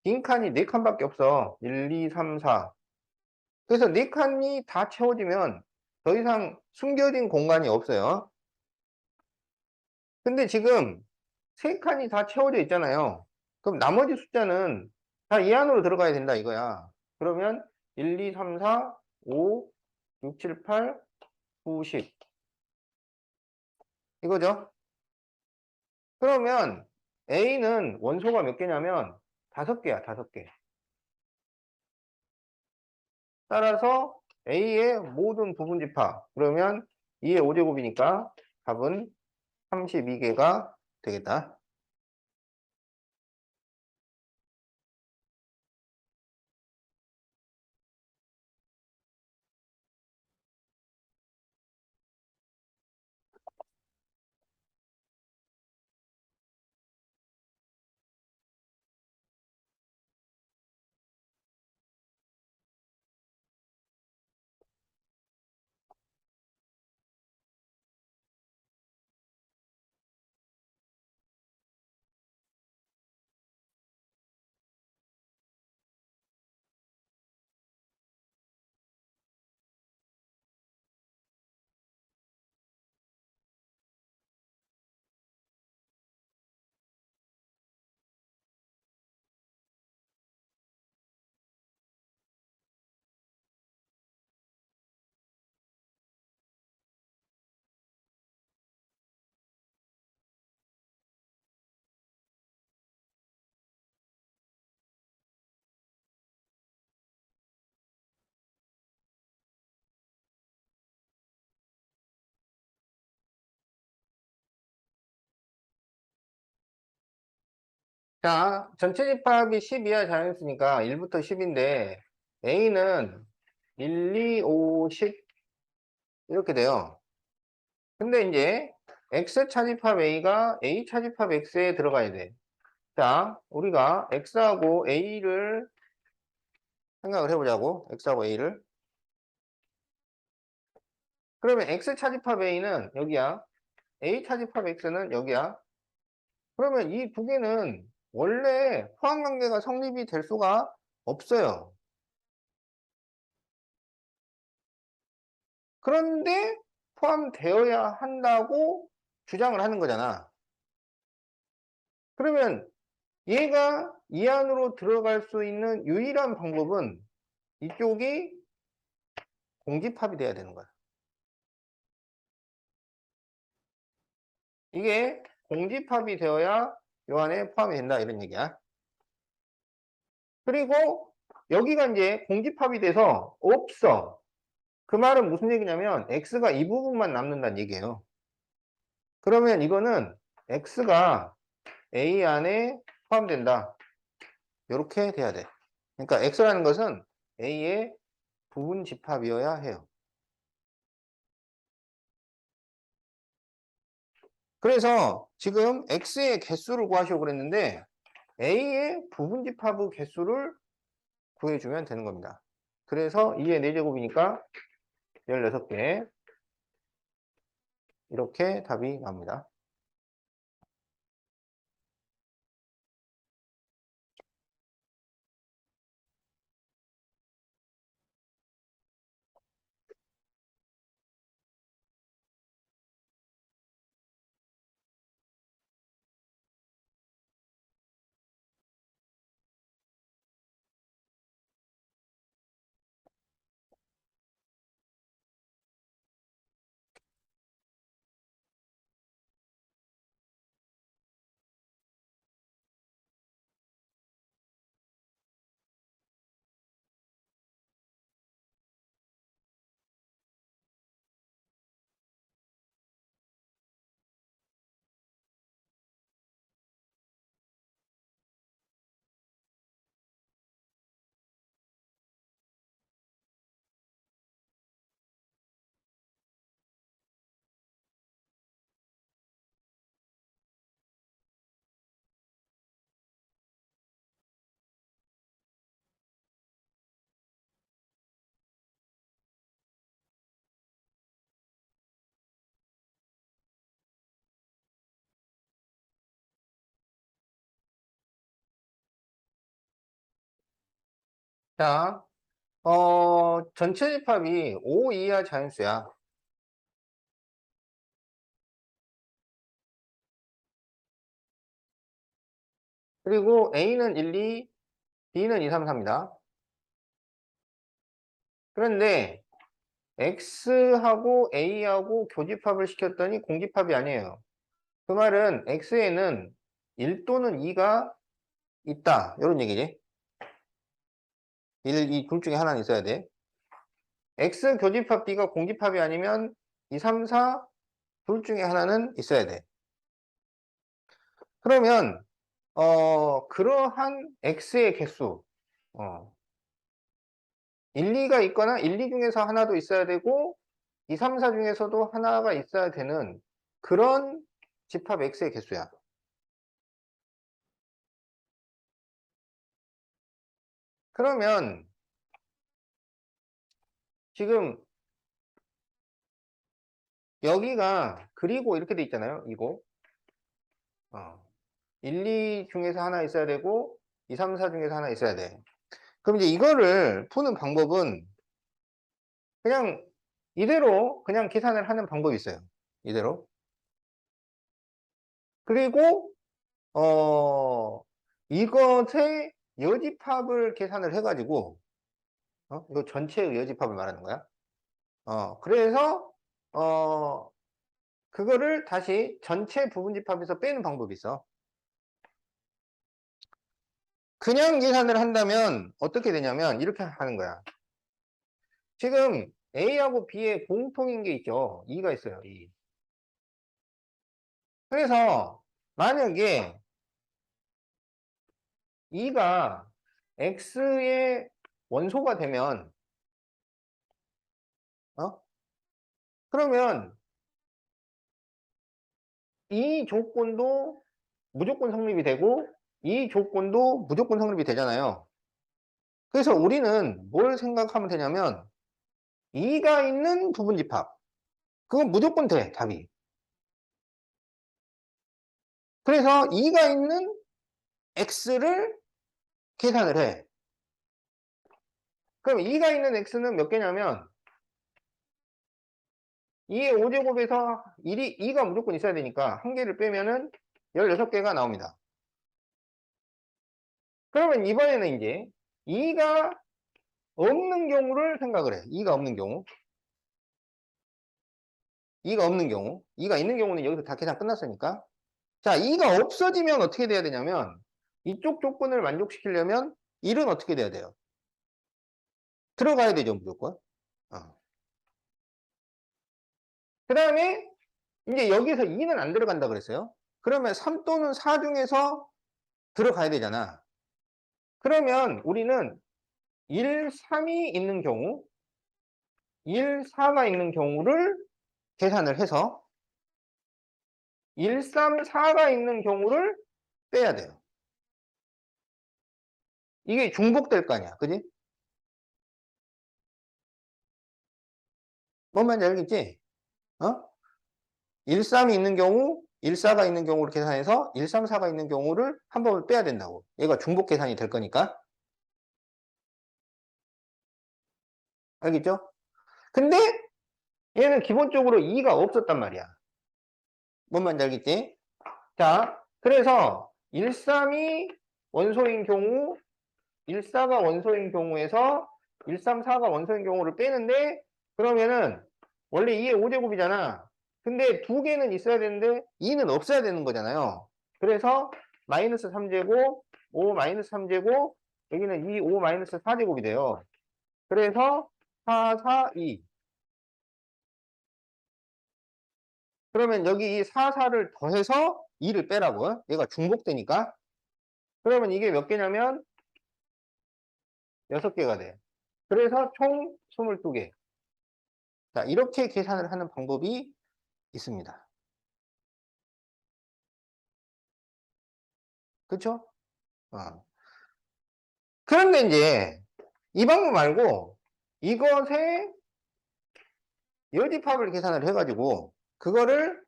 빈 칸이 4칸밖에 없어. 1, 2, 3, 4. 그래서 4칸이 다 채워지면 더 이상 숨겨진 공간이 없어요. 근데 지금 3칸이 다 채워져 있잖아요. 그럼 나머지 숫자는 다 이 안으로 들어가야 된다 이거야. 그러면 1, 2, 3, 4, 5, 6, 7, 8, 9, 10 이거죠. 그러면 A는 원소가 몇 개냐면 5개야, 5개. 따라서 A의 모든 부분집합. 그러면 2의 5제곱이니까 답은 32개가 되겠다. 자, 전체 집합이 10이야 자연수니까 1부터 10인데 A는 1, 2, 5, 10 이렇게 돼요. 근데 이제 X 차집합 A가 A 차집합 X에 들어가야 돼. 자, 우리가 X하고 A를 생각을 해보자고. X하고 A를. 그러면 X 차집합 A는 여기야. A 차집합 X는 여기야. 그러면 이 두 개는 원래 포함관계가 성립이 될 수가 없어요. 그런데 포함되어야 한다고 주장을 하는 거잖아. 그러면 얘가 이 안으로 들어갈 수 있는 유일한 방법은 이쪽이 공집합이 돼야 되는 거야. 이게 공집합이 되어야 요 안에 포함이 된다 이런 얘기야. 그리고 여기가 이제 공집합이 돼서 없어. 그 말은 무슨 얘기냐면 x가 이 부분만 남는다는 얘기예요. 그러면 이거는 x가 a 안에 포함된다. 이렇게 돼야 돼. 그러니까 x라는 것은 a의 부분 집합이어야 해요. 그래서 지금 x의 개수를 구하시고 그랬는데 a의 부분 집합의 개수를 구해주면 되는 겁니다. 그래서 2의 4제곱이니까 16개 이렇게 답이 나옵니다. 자, 전체 집합이 5 이하 자연수야. 그리고 A는 1, 2, B는 2, 3, 4입니다. 그런데 X하고 A하고 교집합을 시켰더니 공집합이 아니에요. 그 말은 X에는 1 또는 2가 있다. 이런 얘기지. 1, 2, 둘 중에 하나는 있어야 돼. X 교집합 B가 공집합이 아니면 2, 3, 4, 둘 중에 하나는 있어야 돼. 그러면, 그러한 X의 개수, 1, 2가 있거나 1, 2 중에서 하나도 있어야 되고, 2, 3, 4 중에서도 하나가 있어야 되는 그런 집합 X의 개수야. 그러면 지금 여기가 그리고 이렇게 돼 있잖아요. 이거. 1, 2 중에서 하나 있어야 되고 2, 3, 4 중에서 하나 있어야 돼. 그럼 이제 이거를 푸는 방법은 그냥 이대로 그냥 계산을 하는 방법이 있어요. 이대로. 그리고 이것의 여집합을 계산을 해가지고 이거 전체의 여집합을 말하는 거야. 그래서 그거를 다시 전체 부분집합에서 빼는 방법이 있어. 그냥 계산을 한다면 어떻게 되냐면 이렇게 하는 거야. 지금 A하고 B의 공통인 게 있죠. 2가 있어요. 2. 그래서 만약에 2가 X의 원소가 되면 그러면 이 조건도 무조건 성립이 되고 이 조건도 무조건 성립이 되잖아요. 그래서 우리는 뭘 생각하면 되냐면 2가 있는 부분집합 그건 무조건 돼 답이. 그래서 2가 있는 X를 계산을 해. 그럼 2가 있는 X는 몇 개냐면 2의 5제곱에서 2가 무조건 있어야 되니까 한 개를 빼면은 16개가 나옵니다. 그러면 이번에는 이제 2가 없는 경우를 생각을 해. 2가 없는 경우. 2가 없는 경우. 2가 있는 경우는 여기서 다 계산 끝났으니까. 자, 2가 없어지면 어떻게 돼야 되냐면 이쪽 조건을 만족시키려면 1은 어떻게 돼야 돼요? 들어가야 되죠, 무조건. 그 다음에 이제 여기서 2는 안 들어간다 그랬어요. 그러면 3 또는 4 중에서 들어가야 되잖아. 그러면 우리는 1, 3이 있는 경우, 1, 4가 있는 경우를 계산을 해서 1, 3, 4가 있는 경우를 빼야 돼요. 이게 중복될 거 아니야. 그지? 뭔 말인지 알겠지? 1, 3이 있는 경우, 1, 4가 있는 경우를 계산해서 1, 3, 4가 있는 경우를 한 번을 빼야 된다고. 얘가 중복 계산이 될 거니까. 알겠죠? 근데 얘는 기본적으로 2가 없었단 말이야. 뭔 말인지 알겠지? 자, 그래서 1, 3이 원소인 경우, 1, 4가 원소인 경우에서 1, 3, 4가 원소인 경우를 빼는데 그러면은 원래 2의 5제곱이잖아. 근데 두 개는 있어야 되는데 2는 없어야 되는 거잖아요. 그래서 마이너스 3제곱, 5 마이너스 3제곱, 여기는 2, 5 마이너스 4제곱이 돼요. 그래서 4, 4, 2. 그러면 여기 이 4, 4를 더해서 2를 빼라고. 얘가 중복되니까. 그러면 이게 몇 개냐면 6개가 돼. 그래서 총 22개. 자, 이렇게 계산을 하는 방법이 있습니다. 그쵸? 어. 그런데 이제 이 방법 말고 이것의 여집합을 계산을 해가지고 그거를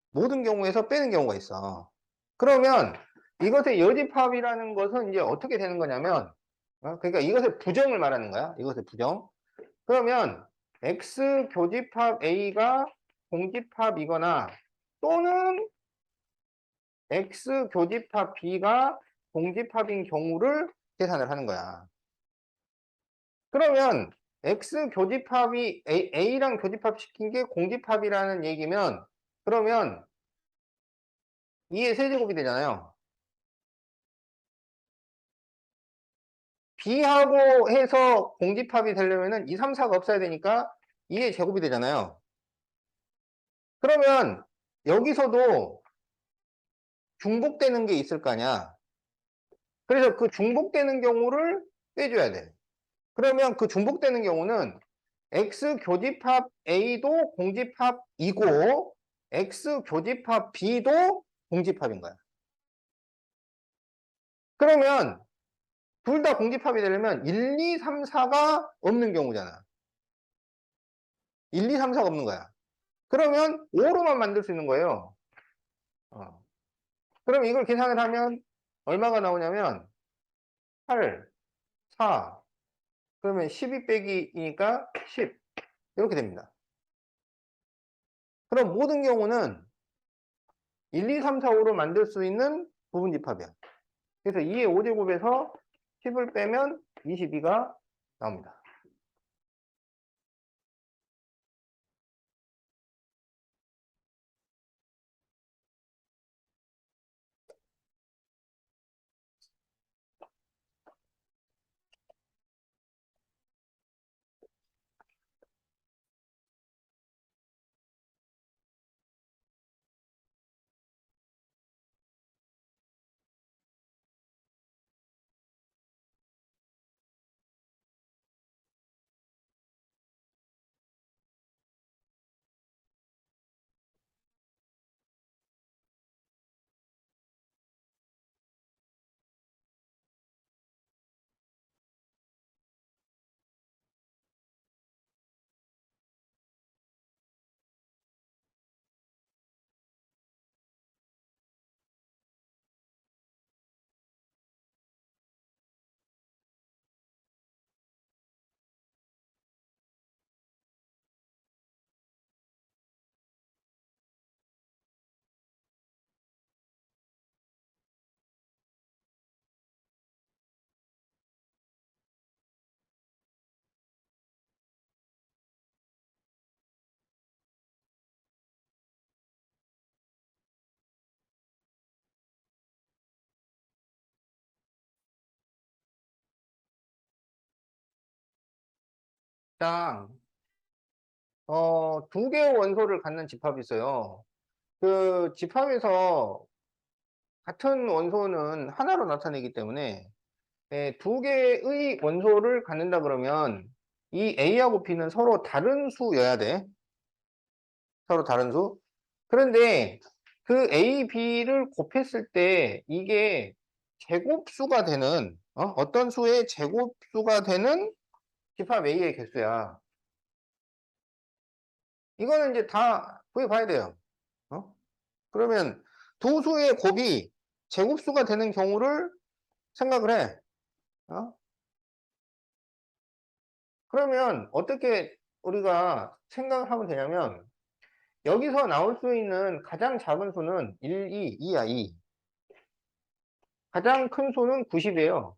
모든 경우에서 빼는 경우가 있어. 그러면 이것의 여집합이라는 것은 이제 어떻게 되는 거냐면 그러니까 이것의 부정을 말하는 거야. 이것의 부정. 그러면 X 교집합 A가 공집합이거나 또는 X 교집합 B가 공집합인 경우를 계산을 하는 거야. 그러면 X 교집합이 A랑 교집합 시킨 게 공집합이라는 얘기면 그러면 2의 세제곱이 되잖아요. B하고 해서 공집합이 되려면은 2, 3, 4가 없어야 되니까 2의 제곱이 되잖아요. 그러면 여기서도 중복되는 게 있을 거 아니야. 그래서 그 중복되는 경우를 빼줘야 돼. 그러면 그 중복되는 경우는 X 교집합 A도 공집합이고 X 교집합 B도 공집합인 거야. 그러면 둘 다 공집합이 되려면 1, 2, 3, 4가 없는 경우잖아. 1, 2, 3, 4가 없는 거야. 그러면 5로만 만들 수 있는 거예요. 그럼 이걸 계산을 하면 얼마가 나오냐면 8, 4, 그러면 12 빼기 2니까 10 이렇게 됩니다. 그럼 모든 경우는 1, 2, 3, 4, 5로 만들 수 있는 부분집합이야. 그래서 2의 5제곱에서 10을 빼면 22가 나옵니다. 자, 두 개의 원소를 갖는 집합이 있어요. 그 집합에서 같은 원소는 하나로 나타내기 때문에 두 개의 원소를 갖는다 그러면 이 A하고 B는 서로 다른 수여야 돼. 서로 다른 수. 그런데 그 A, B를 곱했을 때 이게 제곱수가 되는 어떤 수의 제곱수가 되는 집합 A의 개수야. 이거는 이제 다 구해봐야 돼요. 어? 그러면 두 수의 곱이 제곱수가 되는 경우를 생각을 해. 어? 그러면 어떻게 우리가 생각을 하면 되냐면 여기서 나올 수 있는 가장 작은 수는 1, 2, 2야, 2. 가장 큰 수는 90이에요.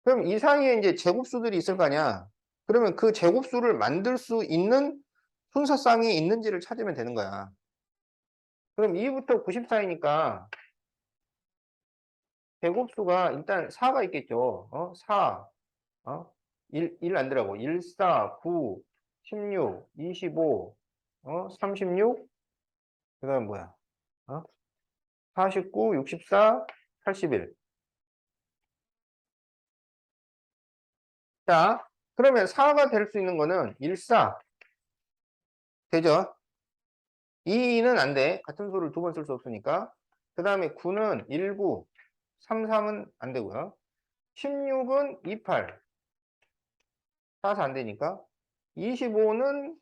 그럼 이 사이에 이제 제곱수들이 있을 거 아니야. 그러면 그 제곱수를 만들 수 있는 순서쌍이 있는지를 찾으면 되는 거야. 그럼 2부터 90 사이니까 제곱수가 일단 4가 있겠죠. 4, 1 안 들어가고 1, 4, 9, 16, 25, 36, 그 다음 뭐야? 49, 64, 81. 자, 그러면 4가 될 수 있는 거는 1, 4 되죠? 2는 안 돼. 같은 수를 두 번 쓸 수 없으니까. 그 다음에 9는 19, 33은 안 되고요. 16은 28, 4서 안 되니까. 25는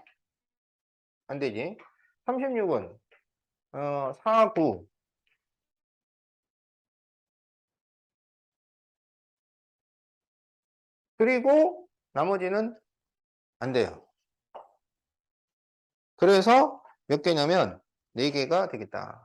안 되지. 36은 4, 9, 그리고 나머지는 안 돼요. 그래서 몇 개냐면 4개가 되겠다.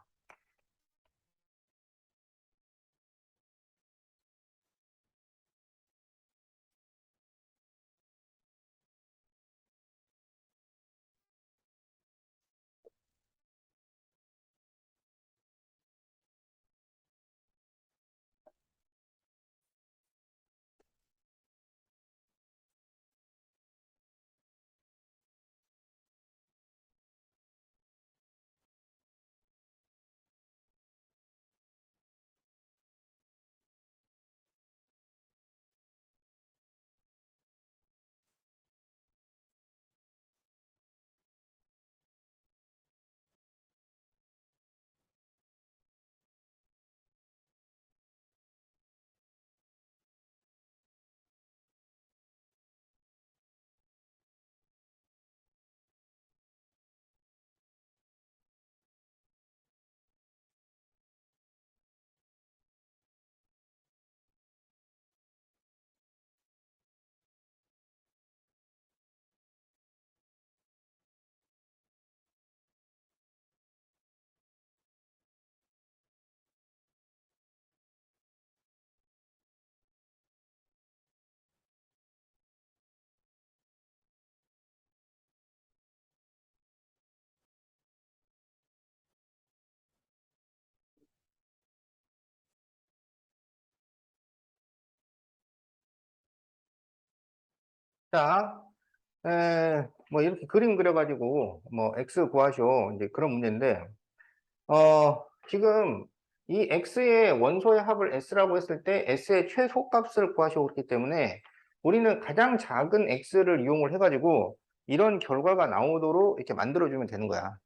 자, 뭐 이렇게 그림 그려가지고 뭐 x 구하시오 이제 그런 문제인데 지금 이 x의 원소의 합을 s라고 했을 때 s의 최소값을 구하시오 그렇기 때문에 우리는 가장 작은 x를 이용을 해가지고 이런 결과가 나오도록 이렇게 만들어주면 되는 거야.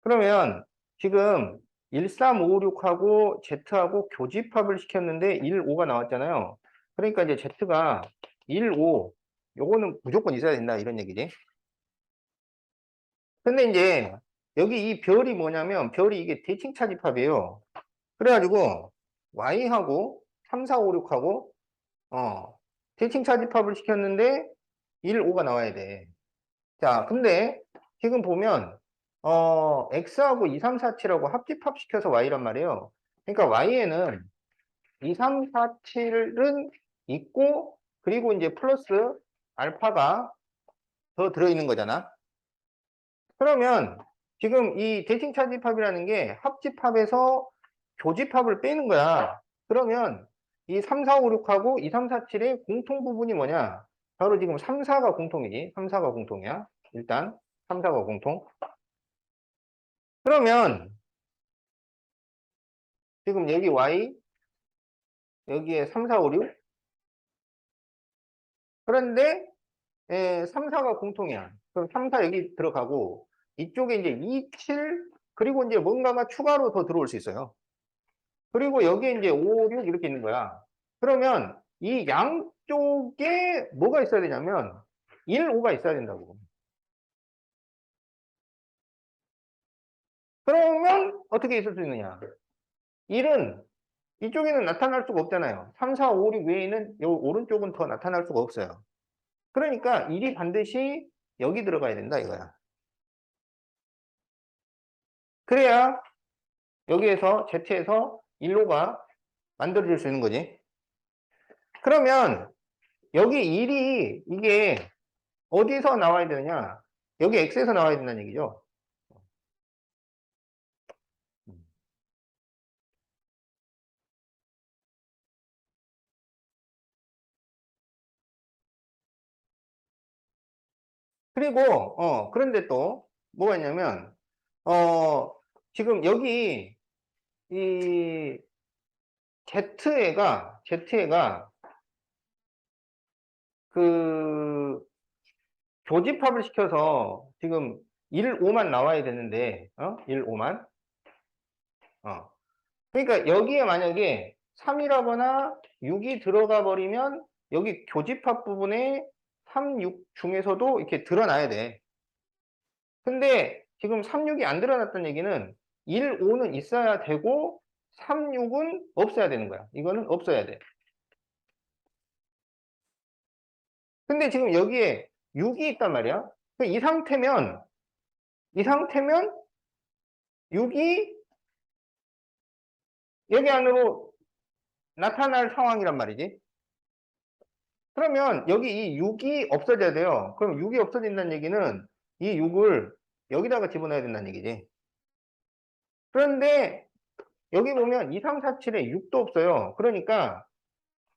그러면 지금 1356하고 Z하고 교집합을 시켰는데 1, 5가 나왔잖아요. 그러니까 이제 Z가 1, 5 요거는 무조건 있어야 된다 이런 얘기지. 근데 이제 여기 이 별이 뭐냐면 별이 이게 대칭차집합이에요. 그래가지고 Y하고 3, 4, 5, 6하고 대칭차집합을 시켰는데 1, 5가 나와야 돼. 자, 근데 지금 보면 X하고 2, 3, 4, 7하고 합집합 시켜서 Y란 말이에요. 그러니까 Y에는 2, 3, 4, 7은 있고 그리고 이제 플러스 알파가 더 들어있는 거잖아. 그러면 지금 이 대칭차집합이라는 게 합집합에서 교집합을 빼는 거야. 그러면 이 3, 4, 5, 6하고 2, 3, 4, 7의 공통 부분이 뭐냐? 바로 지금 3, 4가 공통이지. 3, 4가 공통이야. 일단 3, 4가 공통. 그러면 지금 여기 Y, 여기에 3, 4, 5, 6. 그런데 3, 4가 공통이야. 그럼 3, 4 여기 들어가고 이쪽에 이제 2, 7 그리고 이제 뭔가가 추가로 더 들어올 수 있어요. 그리고 여기에 이제 5, 6 이렇게 있는 거야. 그러면 이 양쪽에 뭐가 있어야 되냐면 1, 5가 있어야 된다고. 그러면 어떻게 있을 수 있느냐? 1은 이쪽에는 나타날 수가 없잖아요. 3, 4, 5, 6 외에는 요 오른쪽은 더 나타날 수가 없어요. 그러니까 1이 반드시 여기 들어가야 된다 이거야. 그래야 여기에서 Z에서 1로가 만들어질 수 있는 거지. 그러면 여기 1이 이게 어디서 나와야 되느냐? 여기 X에서 나와야 된다는 얘기죠. 그리고 그런데 또 뭐가 있냐면 지금 여기 이 Z애가 그 교집합을 시켜서 지금 1, 5만 나와야 되는데 1, 5만 그러니까 여기에 만약에 3이라거나 6이 들어가 버리면 여기 교집합 부분에 3, 6 중에서도 이렇게 드러나야 돼. 근데 지금 3, 6이 안 드러났다는 얘기는 1, 5는 있어야 되고 3, 6은 없어야 되는 거야. 이거는 없어야 돼. 근데 지금 여기에 6이 있단 말이야. 이 상태면 6이 여기 안으로 나타날 상황이란 말이지. 그러면 여기 이 6이 없어져야 돼요. 그럼 6이 없어진다는 얘기는 이 6을 여기다가 집어넣어야 된다는 얘기지. 그런데 여기 보면 2, 3, 4, 7에 6도 없어요. 그러니까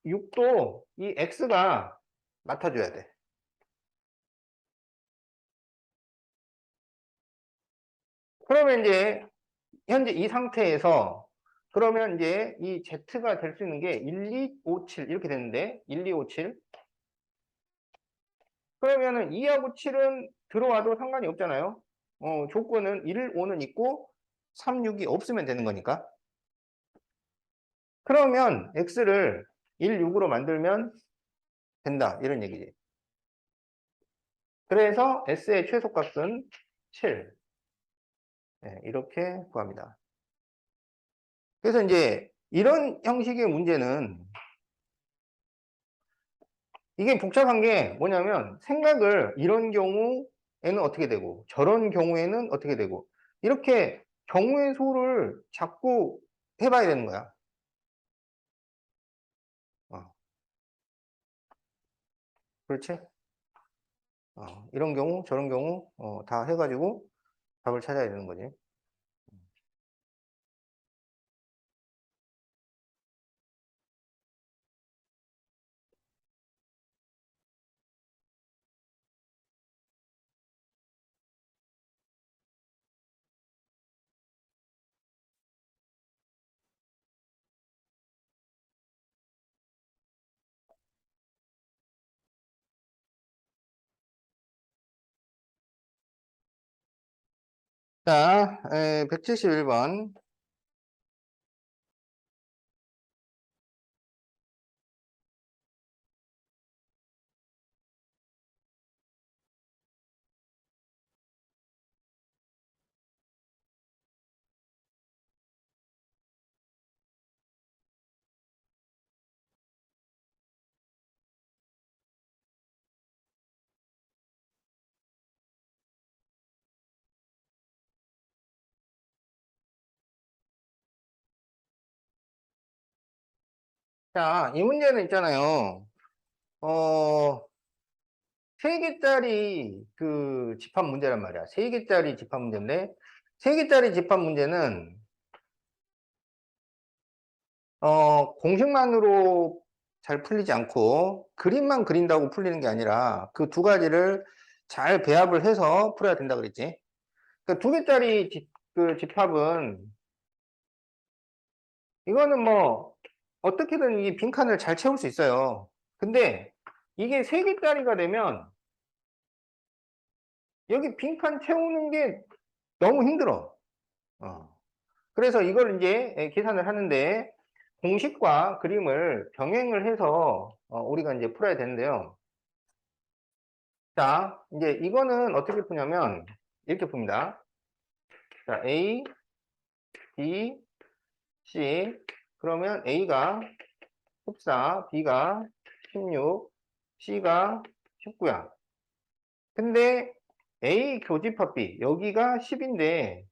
6도 이 x가 맡아줘야 돼. 그러면 이제 현재 이 상태에서 그러면 이제 이 z가 될 수 있는 게 1, 2, 5, 7 이렇게 되는데 1, 2, 5, 7 그러면은 2하고 7은 들어와도 상관이 없잖아요. 조건은 1, 5는 있고 3, 6이 없으면 되는 거니까. 그러면 x를 1, 6으로 만들면 된다. 이런 얘기지. 그래서 s의 최소값은 7. 네, 이렇게 구합니다. 그래서 이제 이런 형식의 문제는 이게 복잡한 게 뭐냐면 생각을 이런 경우에는 어떻게 되고 저런 경우에는 어떻게 되고 이렇게 경우의 수를 자꾸 해봐야 되는 거야. 그렇지? 이런 경우 저런 경우 다 해가지고 답을 찾아야 되는 거지. 자, 171번. 자, 이 문제는 있잖아요. 어, 3개짜리 그 집합 문제란 말이야. 3개짜리 집합 문제인데, 3개짜리 집합 문제는, 공식만으로 잘 풀리지 않고, 그림만 그린다고 풀리는 게 아니라, 그 두 가지를 잘 배합을 해서 풀어야 된다 그랬지. 그 2개짜리 그 집합은, 이거는 뭐, 어떻게든 이 빈칸을 잘 채울 수 있어요. 근데, 이게 3개짜리가 되면, 여기 빈칸 채우는 게 너무 힘들어. 그래서 이걸 이제 계산을 하는데 공식과 그림을 병행을 해서 우리가 이제 풀어야 되는데요. 자, 이제 이거는 어떻게 푸냐면 이렇게 풉니다. 자, A, B, C. 그러면 A가 14, B가 16, C가 19야. 근데 A 교집합 B, 여기가 10인데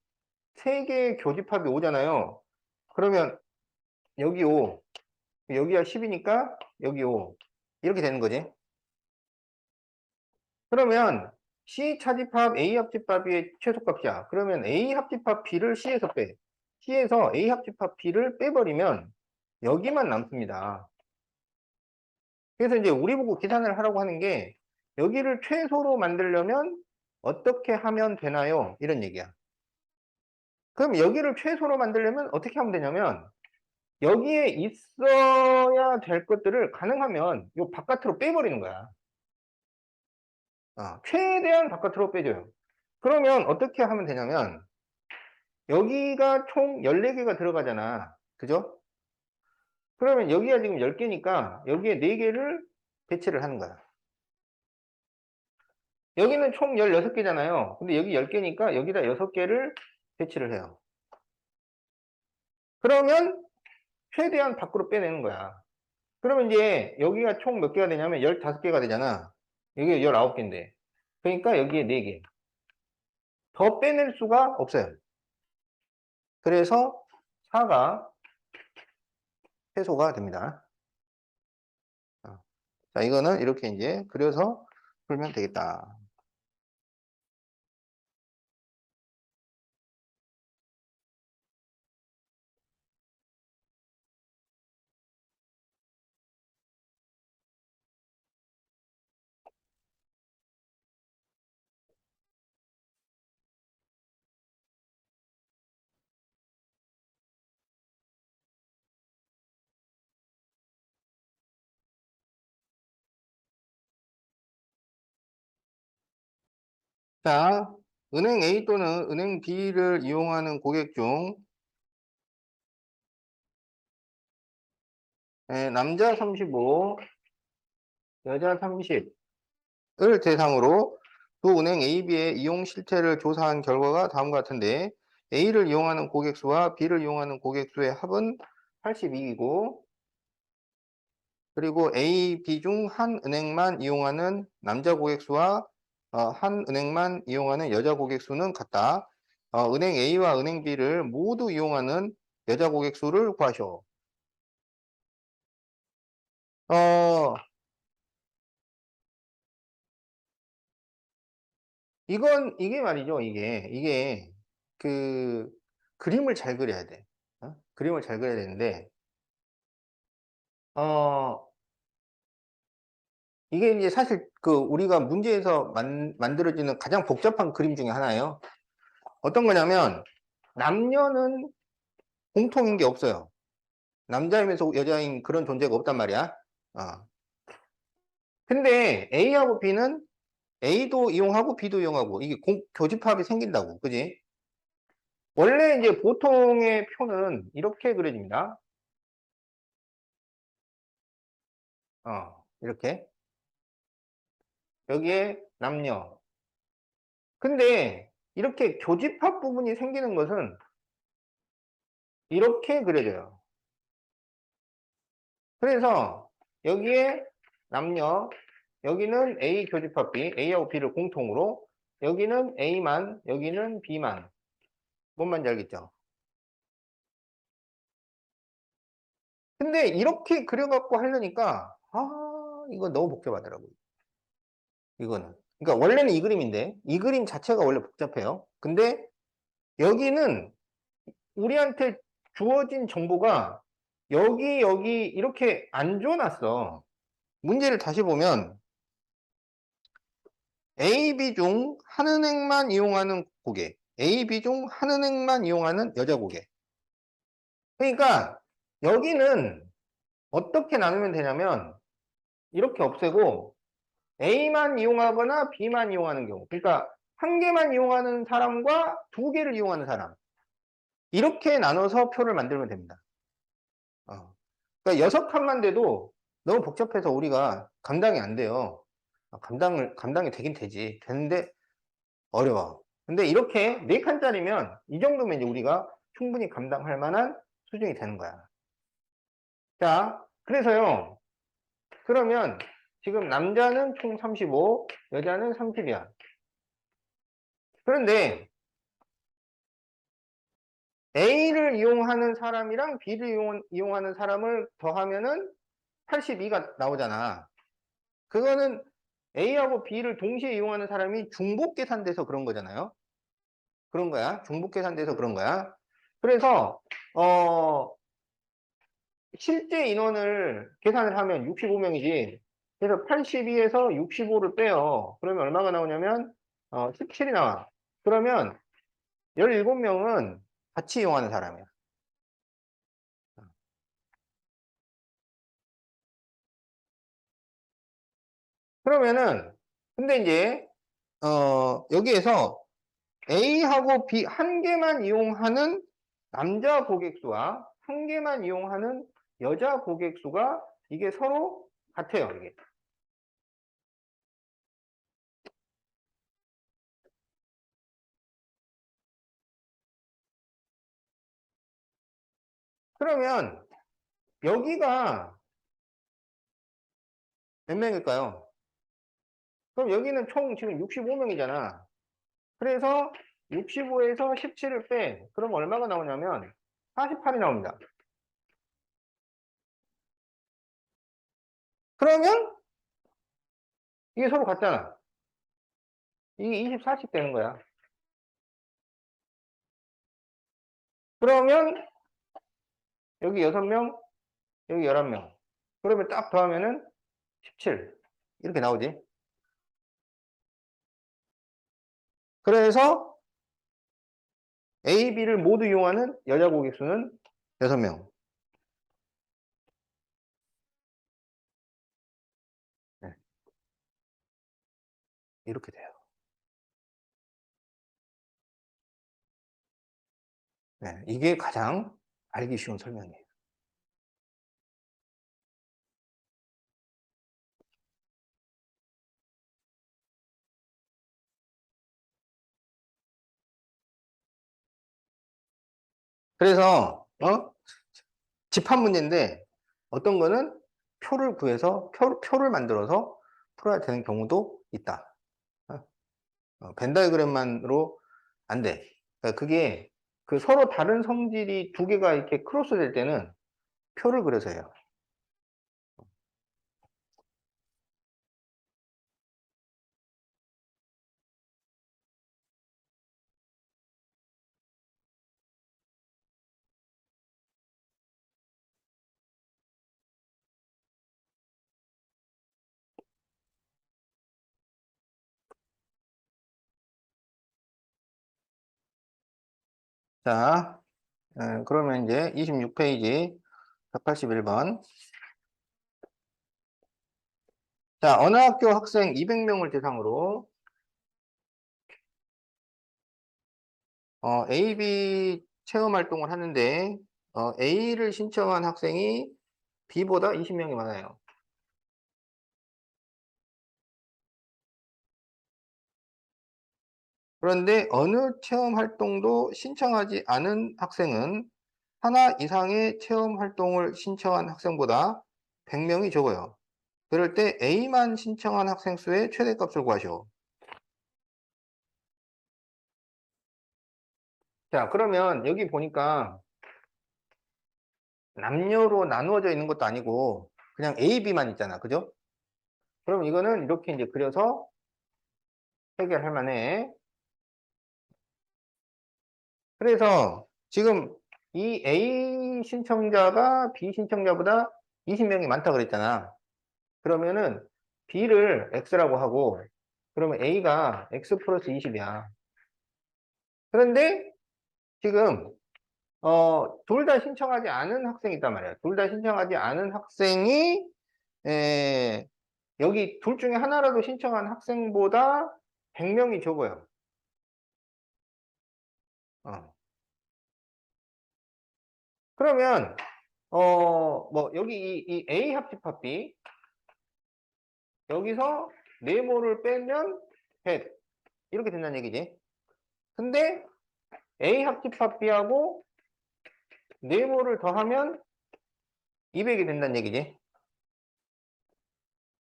3개의 교집합이 5잖아요. 그러면 여기 5, 여기가 10이니까 여기 5 이렇게 되는 거지. 그러면 C 차집합 A 합집합의 최소값이야. 그러면 A 합집합 B를 C에서 빼. C에서 A 합집합 B를 빼버리면 여기만 남습니다. 그래서 이제 우리 보고 계산을 하라고 하는 게 여기를 최소로 만들려면 어떻게 하면 되나요? 이런 얘기야. 그럼 여기를 최소로 만들려면 어떻게 하면 되냐면 여기에 있어야 될 것들을 가능하면 요 바깥으로 빼버리는 거야. 최대한 바깥으로 빼줘요. 그러면 어떻게 하면 되냐면 여기가 총 14개가 들어가잖아. 그죠? 그러면 여기가 지금 10개니까 여기에 4개를 배치를 하는 거야. 여기는 총 16개잖아요. 근데 여기 10개니까 여기다 6개를 배치를 해요. 그러면 최대한 밖으로 빼내는 거야. 그러면 이제 여기가 총 몇 개가 되냐면 15개가 되잖아. 이게 19개인데. 그러니까 여기에 4개. 더 빼낼 수가 없어요. 그래서 4가 해소가 됩니다. 자, 이거는 이렇게 이제 그려서 풀면 되겠다. 자, 은행 A 또는 은행 B를 이용하는 고객 중 남자 35, 여자 30을 대상으로 두 은행 A, B의 이용 실태를 조사한 결과가 다음과 같은데 A를 이용하는 고객 수와 B를 이용하는 고객 수의 합은 82이고 그리고 A, B 중 한 은행만 이용하는 남자 고객 수와 한 은행만 이용하는 여자 고객 수는 같다. 은행 A와 은행 B를 모두 이용하는 여자 고객 수를 구하시오. 이게 말이죠, 이게, 그, 그림을 잘 그려야 돼. 그림을 잘 그려야 되는데, 어, 이게 이제 사실 우리가 문제에서 만들어지는 가장 복잡한 그림 중에 하나예요. 어떤 거냐면, 남녀는 공통인 게 없어요. 남자이면서 여자인 그런 존재가 없단 말이야. 어. 근데 A하고 B는 A도 이용하고 B도 이용하고, 이게 교집합이 생긴다고, 그지? 원래 이제 보통의 표는 이렇게 그려집니다. 이렇게. 여기에 남녀. 근데 이렇게 교집합 부분이 생기는 것은 이렇게 그려져요. 그래서 여기에 남녀, 여기는 A 교집합 B, A하고 B를 공통으로, 여기는 A만, 여기는 B만. 뭔 말인지 알겠죠? 근데 이렇게 그려갖고 하려니까, 이거 너무 복잡하더라고요. 이거는. 그러니까 원래는 이 그림인데, 이 그림 자체가 원래 복잡해요. 근데 여기는 우리한테 주어진 정보가 여기 이렇게 안 줘놨어. 문제를 다시 보면 A, B 중 한 은행만 이용하는 고객, A, B 중 한 은행만 이용하는 여자 고객. 그러니까 여기는 어떻게 나누면 되냐면 이렇게 없애고 A만 이용하거나 B만 이용하는 경우. 그러니까 한 개만 이용하는 사람과 두 개를 이용하는 사람. 이렇게 나눠서 표를 만들면 됩니다. 그러니까 6칸만 돼도 너무 복잡해서 우리가 감당이 안 돼요. 감당이 되긴 되는데 어려워. 근데 이렇게 4칸짜리면 이 정도면 이제 우리가 충분히 감당할 만한 수준이 되는 거야. 자, 그래서요. 그러면 지금 남자는 총 35, 여자는 30이야. 그런데 A를 이용하는 사람이랑 B를 이용하는 사람을 더하면은 82가 나오잖아. 그거는 A하고 B를 동시에 이용하는 사람이 중복 계산돼서 그런 거잖아요. 그런 거야. 중복 계산돼서 그런 거야. 그래서 실제 인원을 계산을 하면 65명이지. 그래서 82에서 65를 빼요. 그러면 얼마가 나오냐면 17이 나와. 그러면 17명은 같이 이용하는 사람이야. 그러면은 근데 이제 여기에서 A하고 B 한 개만 이용하는 남자 고객 수와 한 개만 이용하는 여자 고객 수가 이게 서로 같아요, 이게. 그러면 여기가 몇 명일까요? 그럼 여기는 총 지금 65명이잖아. 그래서 65에서 17을 빼. 그럼 얼마가 나오냐면 48이 나옵니다. 그러면 이게 서로 같잖아. 이게 24씩 되는 거야. 그러면 여기 6명, 여기 11명. 그러면 딱 더하면은 17. 이렇게 나오지. 그래서 A, B를 모두 이용하는 여자 고객 수는 6명. 네, 이렇게 돼요. 네, 이게 가장 알기 쉬운 설명이에요. 그래서 집합 문제인데 어떤 거는 표를 구해서 표를 만들어서 풀어야 되는 경우도 있다. 벤 다이어그램만으로 안 돼. 그러니까 그게 그 서로 다른 성질이 두 개가 이렇게 크로스 될 때는 표를 그려서 해요. 자, 그러면 이제 26페이지 181번. 자, 어느 학교 학생 200명을 대상으로 A, B 체험 활동을 하는데 A를 신청한 학생이 B보다 20명이 많아요. 그런데 어느 체험 활동도 신청하지 않은 학생은 하나 이상의 체험 활동을 신청한 학생보다 100명이 적어요. 그럴 때 A만 신청한 학생 수의 최대값을 구하시오. 자, 그러면 여기 보니까 남녀로 나누어져 있는 것도 아니고 그냥 A, B만 있잖아. 그죠? 그럼 이거는 이렇게 이제 그려서 해결할 만해. 그래서 지금 이 A 신청자가 B 신청자보다 20명이 많다 그랬잖아. 그러면은 B를 X라고 하고 그러면 A가 X 플러스 20이야. 그런데 지금 둘 다 신청하지 않은 학생이 있단 말이야. 둘 다 신청하지 않은 학생이 에, 여기 둘 중에 하나라도 신청한 학생보다 100명이 적어요. 어. 그러면 뭐 여기 이 A 합집합 B 여기서 네모를 빼면 100 이렇게 된다는 얘기지. 근데 A 합집합 B하고 네모를 더하면 200이 된다는 얘기지.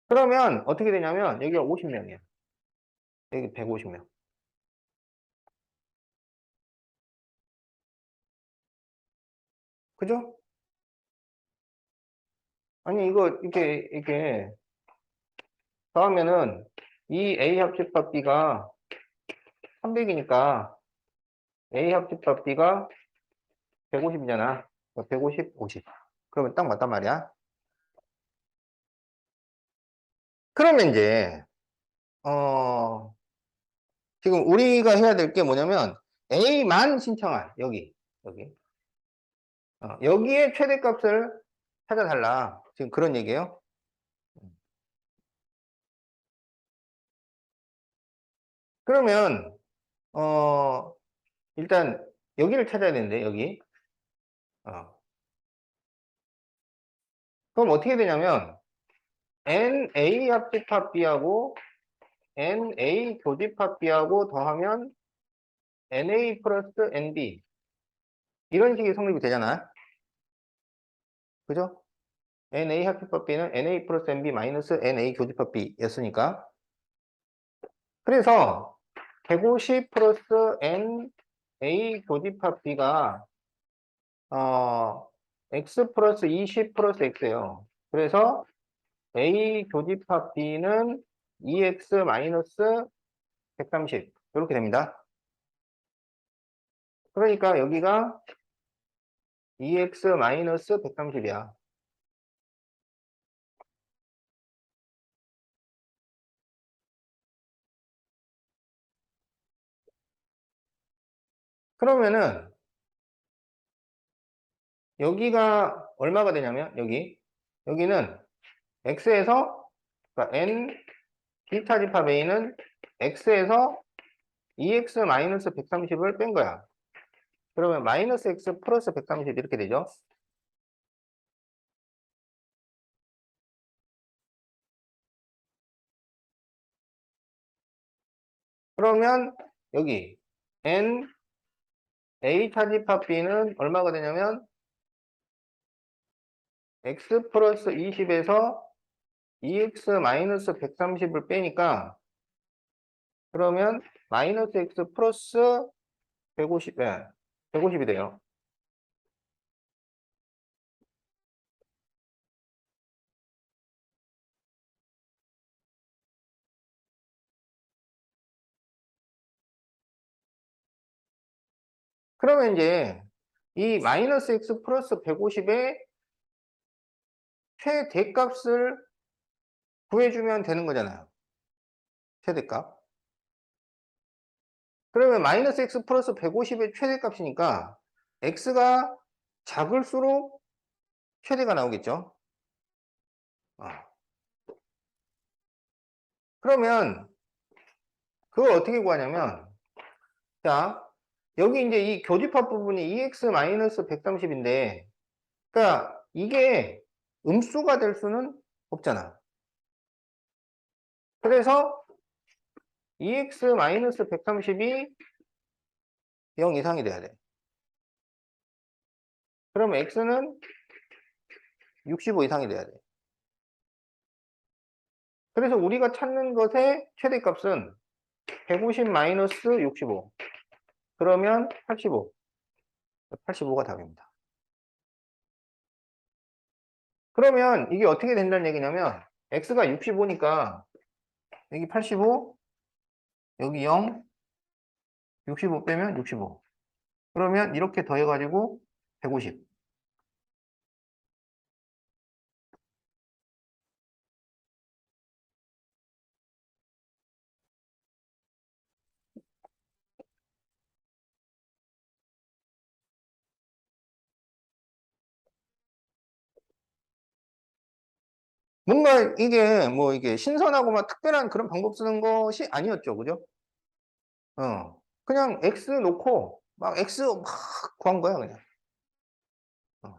그러면 어떻게 되냐면 여기가 50명이야. 여기 150명. 그죠? 아니 이거 이렇게 더하면은 이 A 합집합 B가 300이니까 A 합집합 B가 150이잖아. 150, 50. 그러면 딱 맞단 말이야. 그러면 이제 어 지금 우리가 해야 될 게 뭐냐면 A만 신청한 여기 여기에 최대값을 찾아달라. 지금 그런 얘기예요. 그러면 어 일단 여기를 찾아야 되는데 여기 어 그럼 어떻게 되냐면 NA 합집합 B하고 NA 교집합 B하고 더하면 NA 플러스 NB 이런 식의 성립이 되잖아. 그죠? NA 합집합 B는 NA 플러스 NB 마이너스 NA 교집합 B였으니까 그래서 150 플러스 n a 교집합 b가 x 플러스 20 플러스 x예요. 그래서 a 교집합 b는 2x 마이너스 130 이렇게 됩니다. 그러니까 여기가 2x 마이너스 130이야. 그러면은 여기가 얼마가 되냐면 여기는 x에서 그러니까 n 비타 집합 a는 x에서 2x 마이너스 130을 뺀 거야. 그러면 마이너스 x 플러스 130 이렇게 되죠. 그러면 여기 n a 타집합 b는 얼마가 되냐면 x 플러스 20에서 2x 마이너스 130을 빼니까 그러면 마이너스 x 플러스 150, 네, 150이 돼요. 그러면 이제 이 마이너스 x 플러스 150의 최대값을 구해주면 되는 거잖아요. 최대값. 그러면 마이너스 x 플러스 150의 최대값이니까 x가 작을수록 최대가 나오겠죠. 어. 그러면 그걸 어떻게 구하냐면 자 여기 이제 이 교집합 부분이 2x 마이너스 130인데 그러니까 이게 음수가 될 수는 없잖아. 그래서 2x 마이너스 130이 0 이상이 돼야 돼. 그럼 x는 65 이상이 돼야 돼. 그래서 우리가 찾는 것의 최대값은 150 마이너스 65. 그러면 85. 85가 답입니다. 그러면 이게 어떻게 된다는 얘기냐면 x가 65니까 여기 85, 여기 0, 65 빼면 65. 그러면 이렇게 더해가지고 150. 뭔가 이게 뭐 이게 신선하고 막 특별한 그런 방법 쓰는 것이 아니었죠. 그죠? 그냥 x 놓고 막 x 막 구한 거야, 그냥. 어.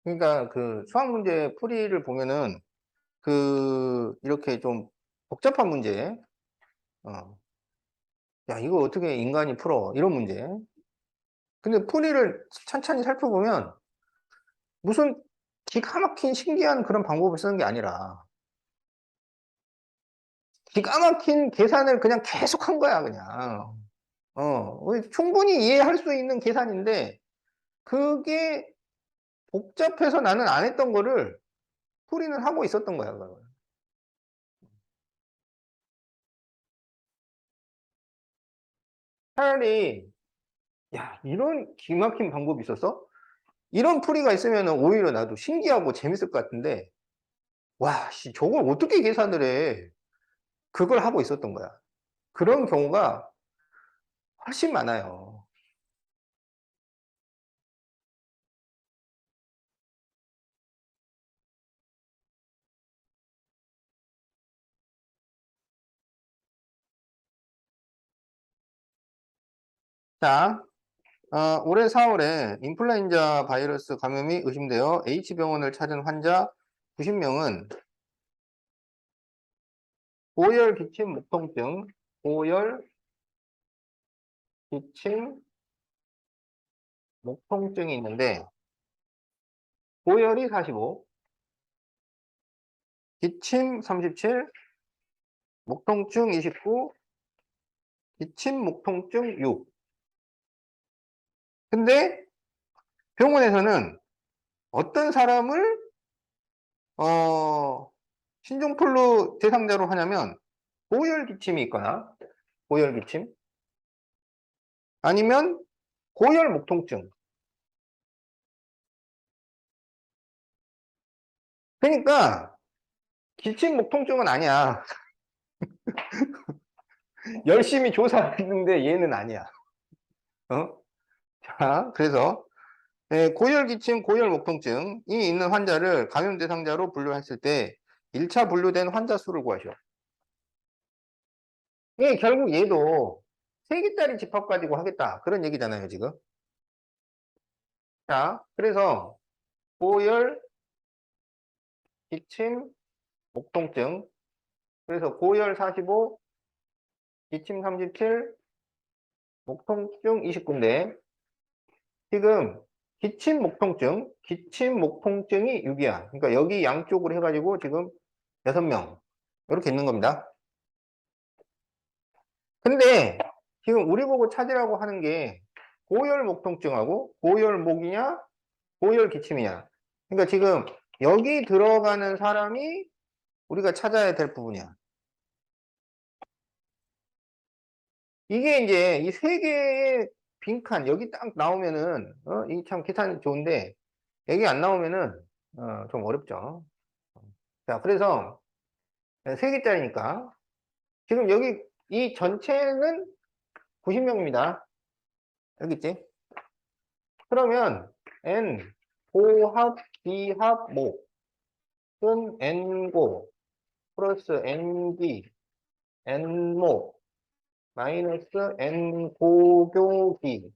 그러니까 그 수학 문제 풀이를 보면은 그 이렇게 좀 복잡한 문제, 어. 야, 이거 어떻게 인간이 풀어? 이런 문제. 근데 풀이를 찬찬히 살펴보면 무슨 기가 막힌 신기한 그런 방법을 쓰는 게 아니라 기가 막힌 계산을 그냥 계속 한 거야, 그냥. 우리 충분히 이해할 수 있는 계산인데 그게 복잡해서 나는 안 했던 거를 풀이는 하고 있었던 거야, 그걸. 차라리 야, 이런 기막힌 방법이 있었어? 이런 풀이가 있으면 오히려 나도 신기하고 재밌을 것 같은데 와, 씨, 저걸 어떻게 계산을 해? 그걸 하고 있었던 거야. 그런 경우가 훨씬 많아요. 자, 올해 4월에 인플루엔자 바이러스 감염이 의심되어 H병원을 찾은 환자 90명은 고열 기침 목통증, 고열 기침 목통증이 있는데 고열이 45, 기침 37, 목통증 29, 기침 목통증 6. 근데 병원에서는 어떤 사람을 신종플루 대상자로 하냐면 고열 기침이 있거나 고열 기침 아니면 고열 목통증. 그러니까 기침 목통증은 아니야. 열심히 조사했는데 얘는 아니야. 어? 자, 그래서 고열 기침, 고열 목통증이 있는 환자를 감염 대상자로 분류했을 때 1차 분류된 환자 수를 구하시오. 예, 결국 얘도 3개짜리 집합 가지고 하겠다. 그런 얘기잖아요, 지금. 자, 그래서 고열, 기침, 목통증. 그래서 고열 45, 기침 37, 목통증 29인데 지금 기침, 목통증이 6이야. 그러니까 여기 양쪽으로 해가지고 지금 6명. 이렇게 있는 겁니다. 근데 지금 우리 보고 찾으라고 하는 게 고열 목통증하고 고열 목이냐, 고열 기침이냐. 그러니까 지금 여기 들어가는 사람이 우리가 찾아야 될 부분이야. 이게 이제 이 3개의 빈칸, 여기 딱 나오면은, 이 참 계산이 좋은데, 여기 안 나오면은, 좀 어렵죠. 자, 그래서 3개짜리니까. 지금 여기 이 전체는 90명입니다. 여기 있지? 그러면 N, 고합, 비합, 목은 N고, 플러스 ND, N목, 마이너스 N고교기,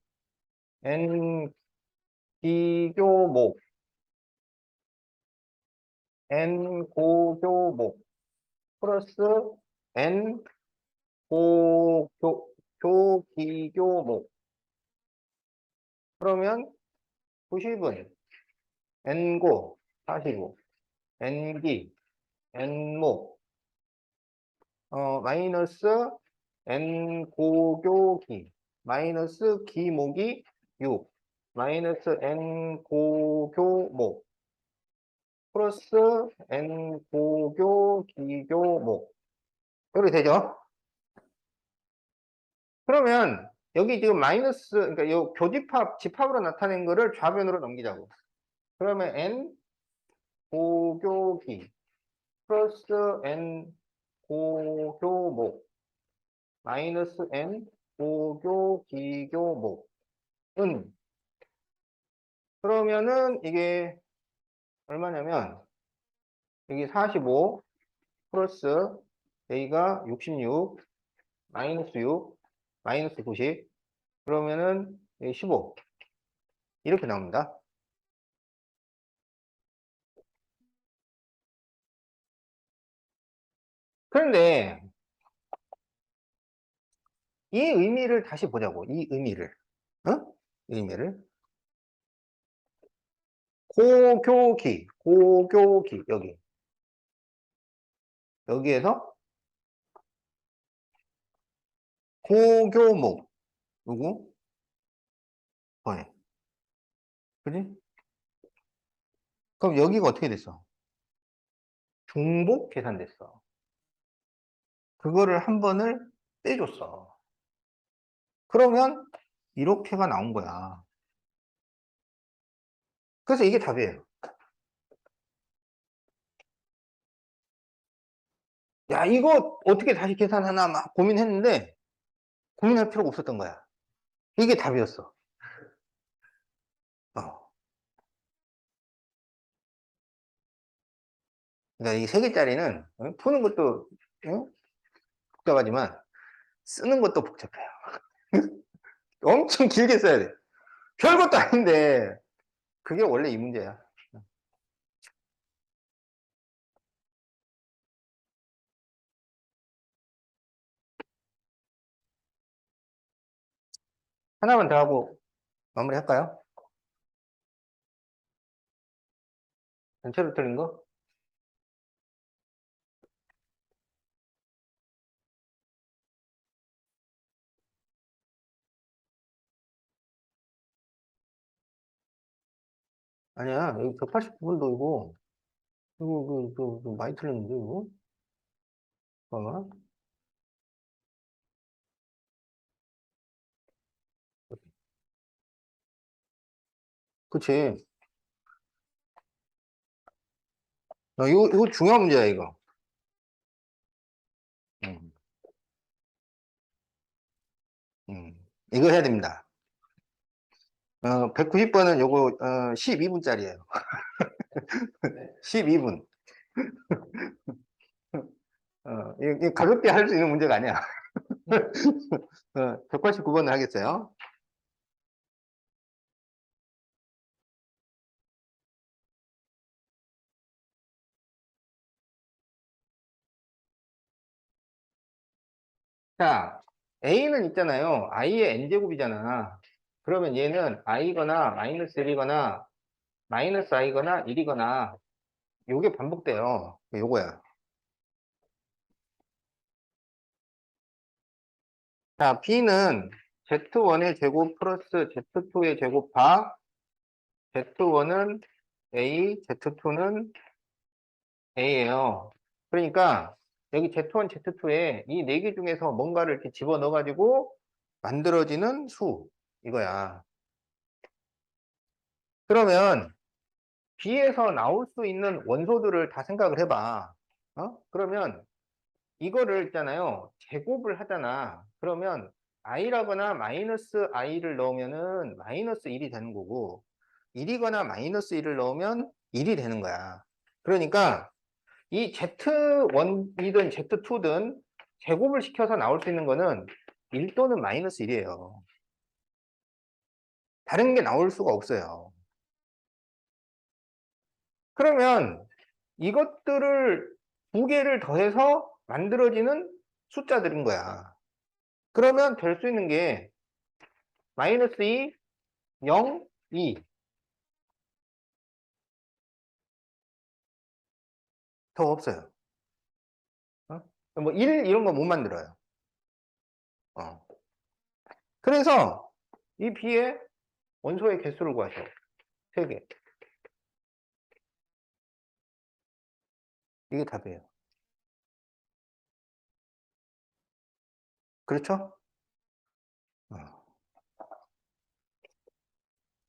N기교목, N고교목, 플러스 N고교기교목. 그러면 90은 N고, 45, N기, N목, 마이너스 N고교기, 마이너스 기목이 6, 마이너스 N고교목, 플러스 N고교기교목. 이렇게 되죠? 그러면 여기 지금 마이너스, 그러니까 이 교집합, 집합으로 나타낸 거를 좌변으로 넘기자고. 그러면 N 고교기 플러스 N 고교목 마이너스 N 고교기교목은 그러면은 이게 얼마냐면 여기 45 플러스 A가 66 마이너스 6 마이너스 90 그러면은 15 이렇게 나옵니다. 그런데 이 의미를 다시 보자고. 이 의미를. 의미를. 고교기, 여기. 여기에서 고교목, 누구? 더해. 그지? 그럼 여기가 어떻게 됐어? 중복 계산됐어. 그거를 한 번을 빼줬어. 그러면 이렇게가 나온 거야. 그래서 이게 답이에요. 야, 이거 어떻게 다시 계산하나 막 고민했는데 고민할 필요가 없었던 거야. 이게 답이었어. 어. 그러니까 이 3개짜리는 푸는 것도 복잡하지만 쓰는 것도 복잡해요. 엄청 길게 써야 돼. 별것도 아닌데 그게 원래 이 문제야. 하나만 더 하고 마무리할까요? 전체로 틀린 거? 아니야. 여기 189번도 이거 많이 틀렸는데, 이거? 잠깐만. 그치. 이거 중요한 문제야, 이거. 음, 이거 해야 됩니다. 190번은 요거, 12분짜리예요. 12분. 이거 가볍게 할 수 있는 문제가 아니야. 189번을 하겠어요. 자, A는 있잖아요. I의 N제곱이잖아. 그러면 얘는 I거나 마이너스 1이거나 마이너스 I거나 1이거나 요게 반복돼요. 요거야. 자, B는 Z1의 제곱 플러스 Z2의 제곱 바 Z1은 A, Z2는 A예요. 그러니까 여기 Z1, Z2에 이 네 개 중에서 뭔가를 이렇게 집어넣어가지고 만들어지는 수 이거야. 그러면 B에서 나올 수 있는 원소들을 다 생각을 해봐. 그러면 이거를 있잖아요. 제곱을 하잖아. 그러면 i라거나 마이너스 i를 넣으면은 마이너스 1이 되는 거고 1이거나 마이너스 1을 넣으면 1이 되는 거야. 그러니까 이 Z1이든 Z2든 제곱을 시켜서 나올 수 있는 거는 1 또는 마이너스 1이에요. 다른 게 나올 수가 없어요. 그러면 이것들을 두 개를 더해서 만들어지는 숫자들인 거야. 그러면 될 수 있는 게 마이너스 2, 0, 2. 더 없어요. 어? 뭐 1 이런 거 못 만들어요. 어. 그래서 이 B의 원소의 개수를 구하셔. 3개. 이게 답이에요. 그렇죠?